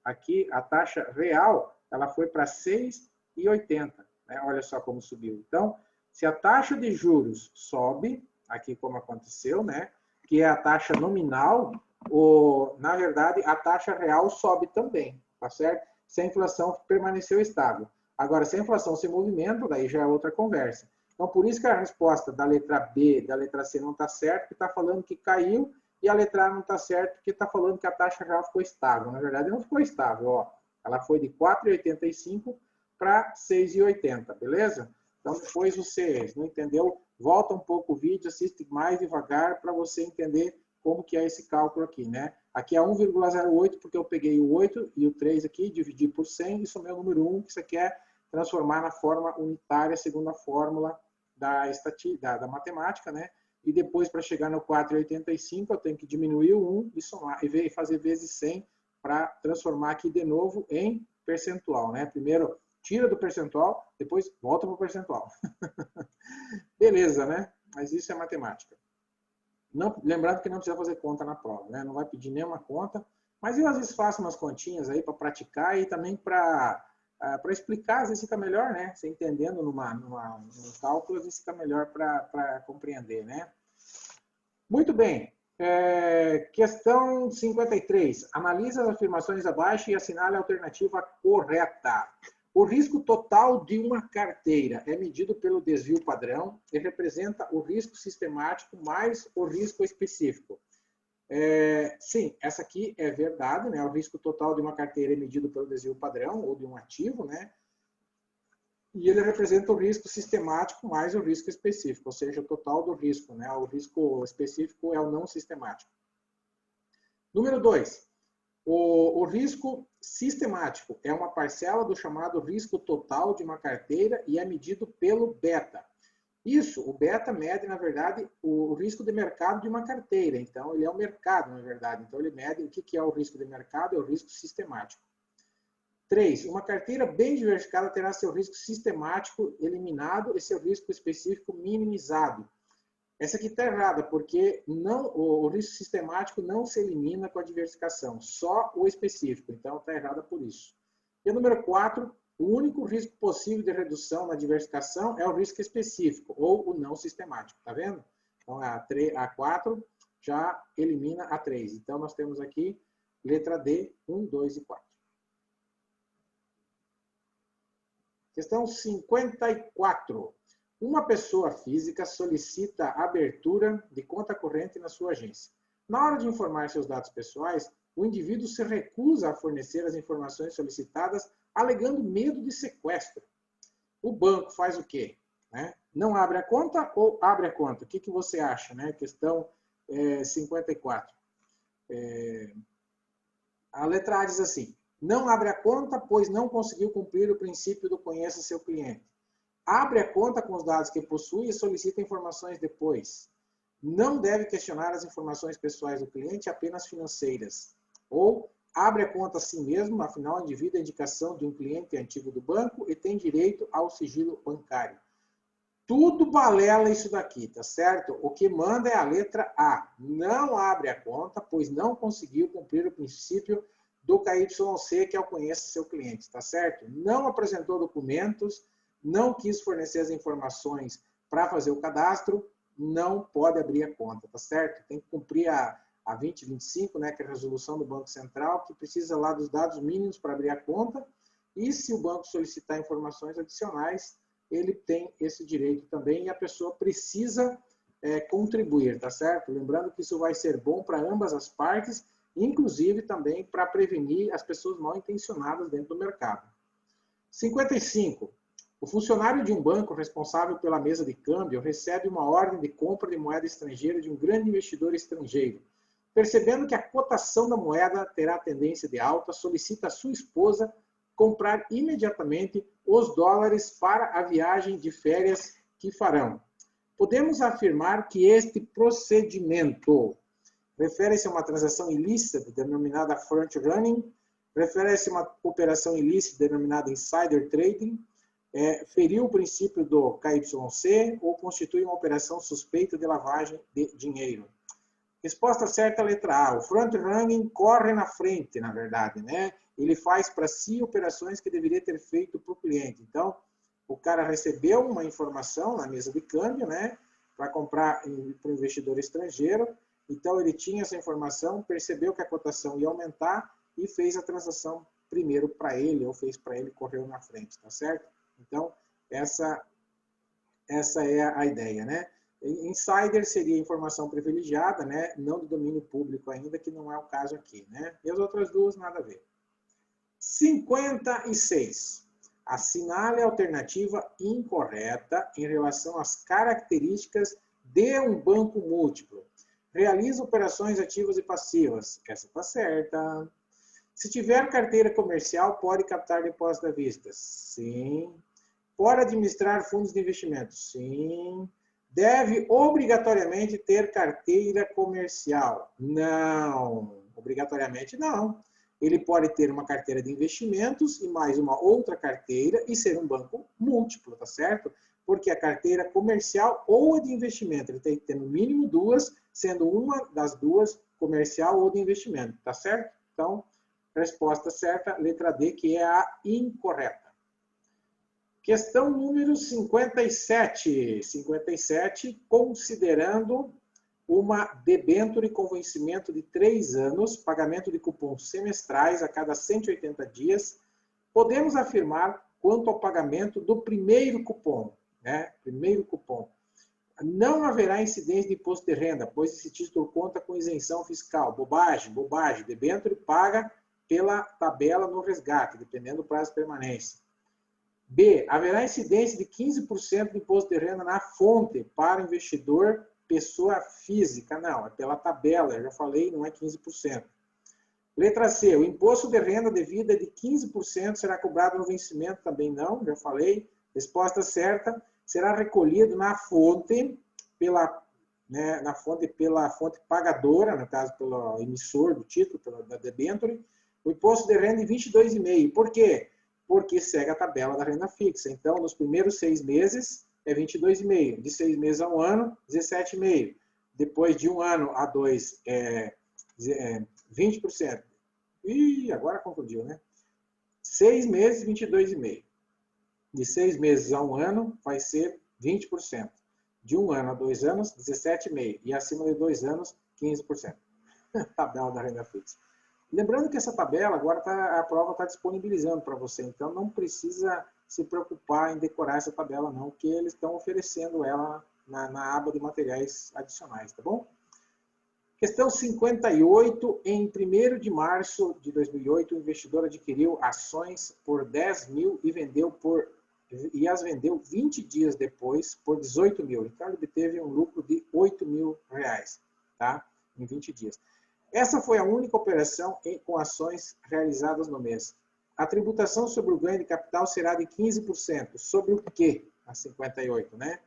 aqui a taxa real ela foi para 6,80. Né? Olha só como subiu. Então, se a taxa de juros sobe, aqui como aconteceu, né? Que é a taxa nominal, na verdade, a taxa real sobe também, tá certo? Se a inflação permaneceu estável. Agora, se a inflação se movimenta, daí já é outra conversa. Então, por isso que a resposta da letra B, da letra C não está certa, porque está falando que caiu, e a letra A não está certa, porque está falando que a taxa real ficou estável. Na verdade, não ficou estável, ó. Ela foi de 4,85 para 6,80, beleza? Então, depois você não entendeu, volta um pouco o vídeo, assiste mais devagar para você entender como que é esse cálculo aqui, né? Aqui é 1,08 porque eu peguei o 8 e o 3 aqui, dividi por 100 e somei o número 1 que você quer transformar na forma unitária, segundo a fórmula da matemática, né? E depois, para chegar no 4,85, eu tenho que diminuir o 1 e somar e fazer vezes 100 para transformar aqui de novo em percentual, né? Primeiro tira do percentual, depois volta para o percentual. Beleza, né? Mas isso é matemática. Não, lembrando que não precisa fazer conta na prova, né? Não vai pedir nenhuma conta, mas eu às vezes faço umas continhas aí para praticar e também para explicar, às vezes fica melhor, né? Você entendendo num cálculo, às vezes fica melhor para compreender, né? Muito bem. Questão 53. Analisa as afirmações abaixo e assinale a alternativa correta. O risco total de uma carteira é medido pelo desvio padrão e representa o risco sistemático mais o risco específico. Sim, essa aqui é verdade, né? O risco total de uma carteira é medido pelo desvio padrão ou de um ativo, né? E ele representa o risco sistemático mais o risco específico, ou seja, o total do risco, né? O risco específico é o não sistemático. Número 2. O risco sistemático é uma parcela do chamado risco total de uma carteira e é medido pelo beta. Isso, o beta mede, na verdade, o risco de mercado de uma carteira. Então, ele é o mercado, na verdade. Então, ele mede o que é o risco de mercado, é o risco sistemático. 3. Uma carteira bem diversificada terá seu risco sistemático eliminado e seu risco específico minimizado. Essa aqui está errada, porque o risco sistemático não se elimina com a diversificação, só o específico. Então, está errada por isso. E número 4, o único risco possível de redução na diversificação é o risco específico, ou o não sistemático. Está vendo? Então, a 4 já elimina a 3. Então, nós temos aqui letra D, 1, 2 e 4. Questão 54. Uma pessoa física solicita a abertura de conta corrente na sua agência. Na hora de informar seus dados pessoais, o indivíduo se recusa a fornecer as informações solicitadas, alegando medo de sequestro. O banco faz o quê? Não abre a conta ou abre a conta? O que você acha? Questão 54. A letra A diz assim: não abre a conta, pois não conseguiu cumprir o princípio do conheça seu cliente. Abre a conta com os dados que possui e solicita informações depois. Não deve questionar as informações pessoais do cliente, apenas financeiras. Ou abre a conta a si mesmo, afinal, o indivíduo é indicação de um cliente antigo do banco e tem direito ao sigilo bancário. Tudo balela isso daqui, tá certo? O que manda é a letra A. Não abre a conta, pois não conseguiu cumprir o princípio do KYC, que é o conheça seu cliente, tá certo? Não apresentou documentos, não quis fornecer as informações para fazer o cadastro, não pode abrir a conta, tá certo? Tem que cumprir a 2025, né, que é a resolução do Banco Central, que precisa lá dos dados mínimos para abrir a conta, e se o banco solicitar informações adicionais, ele tem esse direito também, e a pessoa precisa contribuir, tá certo? Lembrando que isso vai ser bom para ambas as partes, inclusive também para prevenir as pessoas mal intencionadas dentro do mercado. 55. O funcionário de um banco responsável pela mesa de câmbio recebe uma ordem de compra de moeda estrangeira de um grande investidor estrangeiro. Percebendo que a cotação da moeda terá tendência de alta, solicita à sua esposa comprar imediatamente os dólares para a viagem de férias que farão. Podemos afirmar que este procedimento refere-se a uma transação ilícita denominada front running, refere-se a uma operação ilícita denominada insider trading, feriu o princípio do KYC ou constitui uma operação suspeita de lavagem de dinheiro. Resposta certa, letra A. O front running corre na frente, na verdade, né? Ele faz para si operações que deveria ter feito para o cliente. Então, o cara recebeu uma informação na mesa de câmbio, né? Para comprar para o investidor estrangeiro. Então, ele tinha essa informação, percebeu que a cotação ia aumentar e fez a transação primeiro para ele, ou fez para ele, correu na frente, tá certo? Então, essa é a ideia, né? Insider seria informação privilegiada, né? Não de domínio público ainda, que não é o caso aqui, né? E as outras duas, nada a ver. 56. Assinale a alternativa incorreta em relação às características de um banco múltiplo. Realiza operações ativas e passivas. Essa está certa. Se tiver carteira comercial, pode captar depósito à vista. Sim. Pode administrar fundos de investimento. Sim. Deve obrigatoriamente ter carteira comercial. Não. Obrigatoriamente não. Ele pode ter uma carteira de investimentos e mais uma outra carteira e ser um banco múltiplo, tá certo? Porque a carteira comercial ou a de investimento, ele tem que ter no mínimo duas, sendo uma das duas comercial ou de investimento, tá certo? Então, resposta certa, letra D, que é a incorreta. Questão número 57. 57, considerando uma debênture com vencimento de 3 anos, pagamento de cupons semestrais a cada 180 dias, podemos afirmar quanto ao pagamento do primeiro cupom, né? Primeiro cupom. Não haverá incidência de imposto de renda, pois esse título conta com isenção fiscal. Bobagem, bobagem. Debênture paga pela tabela no resgate, dependendo do prazo de permanência. B. Haverá incidência de 15% de imposto de renda na fonte para investidor pessoa física. Não, é pela tabela, eu já falei, não é 15%. Letra C. O imposto de renda devida de 15% será cobrado no vencimento, também não, já falei. Resposta certa, será recolhido na fonte pela fonte pagadora, no caso pelo emissor do título, da debênture, o imposto de renda de 22,5%. Por quê? Porque segue a tabela da renda fixa. Então, nos primeiros 6 meses, é 22,5%. De 6 meses a 1 ano, 17,5%. Depois de 1 ano a 2, 20%. Ih, agora confundiu, né? 6 meses, 22,5%. De 6 meses a 1 ano, vai ser 20%. De 1 ano a 2 anos, 17,5%. E acima de 2 anos, 15%. Tabela da renda fixa. Lembrando que essa tabela, agora a prova está disponibilizando para você. Então, não precisa se preocupar em decorar essa tabela, não, porque eles estão oferecendo ela na aba de materiais adicionais, tá bom? Questão 58. Em 1º de março de 2008, o investidor adquiriu ações por 10 mil e as vendeu 20 dias depois por 18 mil. Então, ele obteve um lucro de 8 mil reais, tá? Em 20 dias. Essa foi a única operação com ações realizadas no mês. A tributação sobre o ganho de capital será de 15%. Sobre o quê? A 58, né?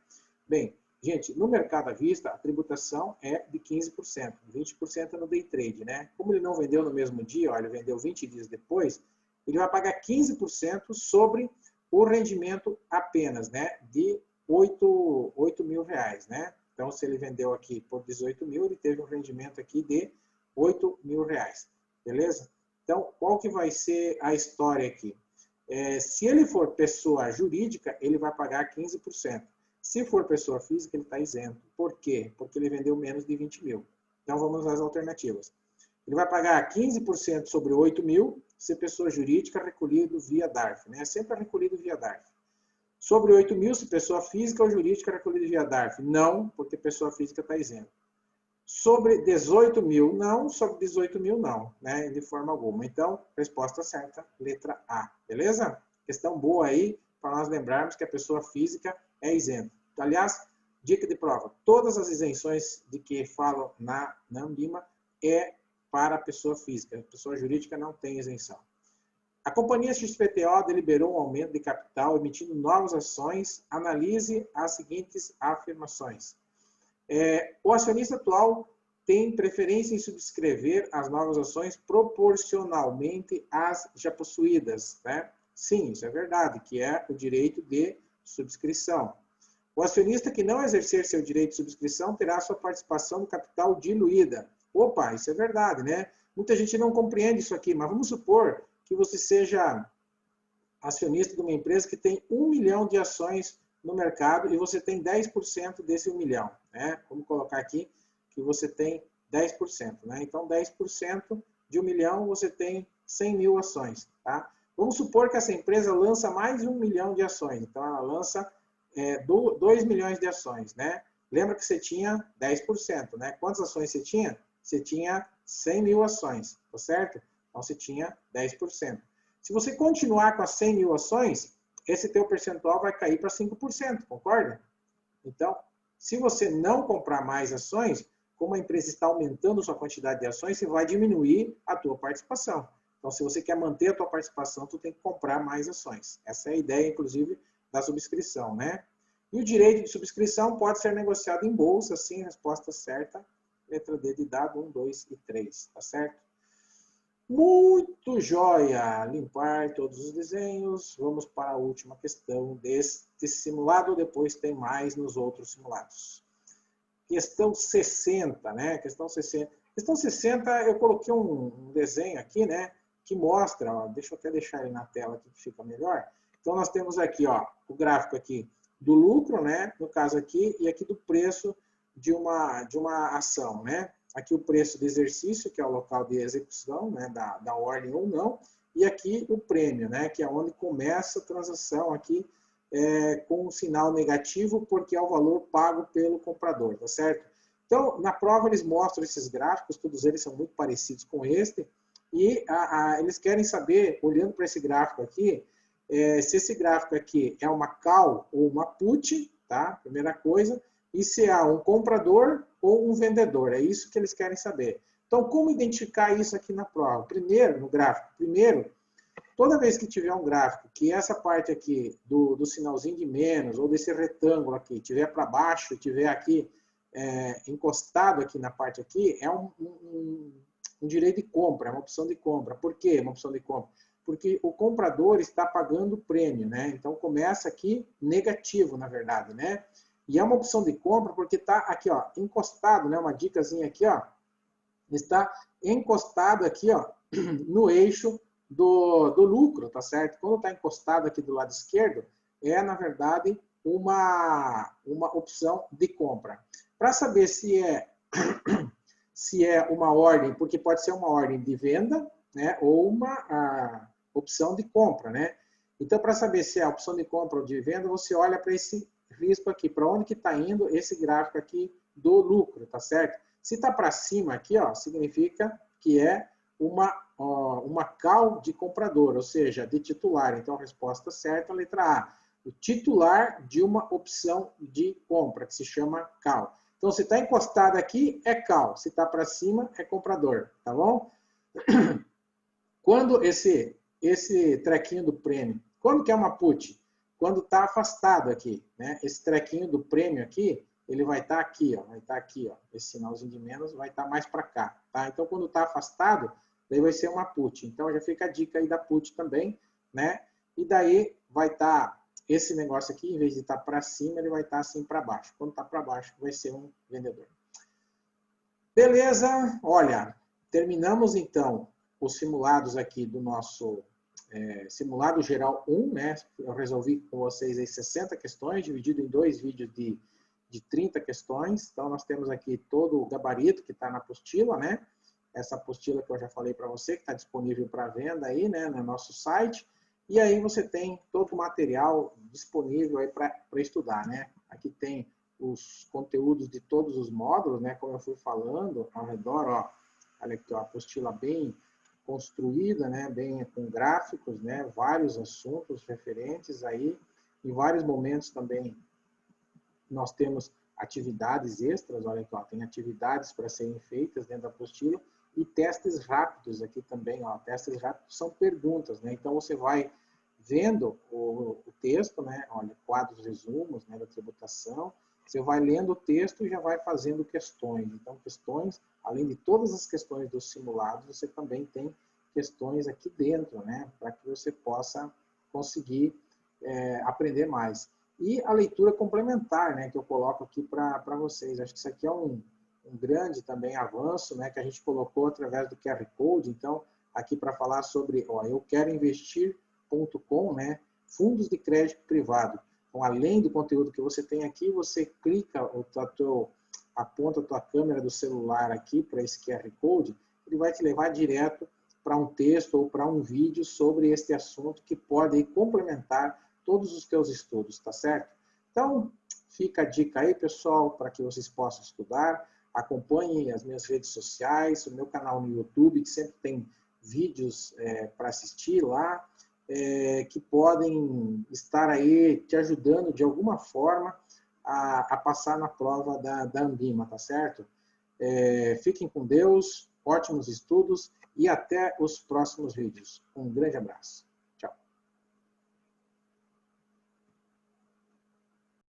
Bem, gente, no mercado à vista, a tributação é de 15%. 20% é no day trade, né? Como ele não vendeu no mesmo dia, ó, ele vendeu 20 dias depois, ele vai pagar 15% sobre o rendimento apenas, né? De 8 mil reais, né? Então, se ele vendeu aqui por 18 mil, ele teve um rendimento aqui de 8 mil reais, beleza? Então, qual que vai ser a história aqui? Se ele for pessoa jurídica, ele vai pagar 15%. Se for pessoa física, ele está isento. Por quê? Porque ele vendeu menos de 20 mil. Então, vamos às alternativas. Ele vai pagar 15% sobre 8 mil, se pessoa jurídica, recolhido via DARF, né? Sempre recolhido via DARF. Sobre 8 mil, se pessoa física ou jurídica, recolhido via DARF. Não, porque pessoa física está isento. Sobre 18 mil, não. Sobre 18 mil, não, né? De forma alguma. Então, resposta certa, letra A. Beleza? Questão boa aí, para nós lembrarmos que a pessoa física é isenta. Aliás, dica de prova, todas as isenções de que falam na Ambima é para a pessoa física. A pessoa jurídica não tem isenção. A companhia XPTO deliberou um aumento de capital emitindo novas ações. Analise as seguintes afirmações. O acionista atual tem preferência em subscrever as novas ações proporcionalmente às já possuídas, né? Sim, isso é verdade, que é o direito de subscrição. O acionista que não exercer seu direito de subscrição terá sua participação no capital diluída. Opa, isso é verdade, né? Muita gente não compreende isso aqui, mas vamos supor que você seja acionista de uma empresa que tem 1 milhão de ações no mercado e você tem 10% desse 1 milhão, né? Vamos colocar aqui que você tem 10%, né? Então, 10% de 1 milhão, você tem 100 mil ações, tá? Vamos supor que essa empresa lança mais de 1 milhão de ações. Então, ela lança 2 milhões de ações, né? Lembra que você tinha 10%, né? Quantas ações você tinha? Você tinha 100 mil ações, tá certo? Então, você tinha 10%. Se você continuar com as 100 mil ações, esse teu percentual vai cair para 5%, concorda? Então, se você não comprar mais ações, como a empresa está aumentando sua quantidade de ações, você vai diminuir a tua participação. Então, se você quer manter a tua participação, tu tem que comprar mais ações. Essa é a ideia, inclusive, da subscrição, né? E o direito de subscrição pode ser negociado em bolsa, sim, resposta certa, letra D de dado, 1, 2 e 3, tá certo? Muito jóia! Limpar todos os desenhos. Vamos para a última questão deste simulado, depois tem mais nos outros simulados. Questão 60, né? Questão 60. Questão 60, eu coloquei um desenho aqui, né? Que mostra, ó, deixa eu até deixar ele na tela aqui que fica melhor. Então, nós temos aqui, ó, o gráfico aqui do lucro, né? No caso aqui, e aqui do preço de uma ação, né? Aqui o preço do exercício, que é o local de execução, né? Da ordem ou não. E aqui o prêmio, né? Que é onde começa a transação aqui com um sinal negativo, porque é o valor pago pelo comprador, tá certo? Então, na prova eles mostram esses gráficos, todos eles são muito parecidos com este, e eles querem saber, olhando para esse gráfico aqui, se esse gráfico aqui é uma call ou uma put, tá? Primeira coisa, e se há um comprador ou um vendedor, é isso que eles querem saber. Então, como identificar isso aqui na prova? Primeiro, no gráfico, toda vez que tiver um gráfico que essa parte aqui do sinalzinho de menos, ou desse retângulo aqui, tiver para baixo, tiver aqui encostado aqui na parte aqui, é um direito de compra, é uma opção de compra. Por quê uma opção de compra? Porque o comprador está pagando prêmio, né? Então começa aqui negativo, na verdade, né? E é uma opção de compra porque está aqui, ó, encostado, né? Uma dicasinha aqui, ó, está encostado aqui, ó, no eixo do lucro, tá certo? Quando está encostado aqui do lado esquerdo, na verdade, uma opção de compra. Para saber se é uma ordem, porque pode ser uma ordem de venda, né, ou uma opção de compra, né? Então, para saber se é a opção de compra ou de venda, você olha para esse risco aqui, para onde que está indo esse gráfico aqui do lucro, tá certo? Se está para cima aqui, ó, significa que é uma call de comprador, ou seja, de titular. Então, a resposta certa, a letra A. O titular de uma opção de compra, que se chama call. Então, se está encostado aqui, é call. Se está para cima, é comprador, tá bom? Quando esse trequinho do prêmio, quando que é uma put? Quando está afastado aqui, né? Esse trequinho do prêmio aqui, ele vai estar aqui, ó, vai estar aqui, ó. Esse sinalzinho de menos vai estar mais para cá, tá? Então, quando está afastado, daí vai ser uma put. Então, já fica a dica aí da put também, né? E daí vai estar esse negócio aqui, em vez de estar para cima, ele vai estar assim para baixo. Quando está para baixo, vai ser um vendedor. Beleza? Olha, terminamos então os simulados aqui do nosso simulado geral 1, né? Eu resolvi com vocês aí 60 questões, dividido em 2 vídeos de 30 questões. Então, nós temos aqui todo o gabarito que está na apostila, né? Essa apostila que eu já falei para você, que está disponível para venda aí, né? No nosso site. E aí você tem todo o material disponível aí para estudar, né? Aqui tem os conteúdos de todos os módulos, né? Como eu fui falando ao redor, ó. Olha aqui, ó, a apostila bem construída, né? Bem com gráficos, né? Vários assuntos referentes aí. Em vários momentos também nós temos atividades extras, olha aqui, ó, tem atividades para serem feitas dentro da apostila. e testes rápidos aqui também, ó. Testes rápidos são perguntas, né? Então você vai vendo o texto, né? Olha, quadros, resumos, né, da tributação. Você vai lendo o texto e já vai fazendo questões. Então, questões, além de todas as questões dos simulados, você também tem questões aqui dentro, né? Para que você possa conseguir aprender mais. E a leitura complementar, né? Que eu coloco aqui para vocês. Acho que isso aqui é um grande também avanço, né? Que a gente colocou através do QR Code. Então, aqui para falar sobre, ó, eu quero investir.com, né? Fundos de crédito privado. Então, além do conteúdo que você tem aqui, você clica, aponta a tua câmera do celular aqui para esse QR Code, ele vai te levar direto para um texto ou para um vídeo sobre este assunto que pode aí complementar todos os teus estudos, tá certo? Então, fica a dica aí, pessoal, para que vocês possam estudar. Acompanhem as minhas redes sociais, o meu canal no YouTube, que sempre tem vídeos para assistir lá, que podem estar aí te ajudando de alguma forma a passar na prova da Ambima, tá certo? Fiquem com Deus, ótimos estudos e até os próximos vídeos. Um grande abraço.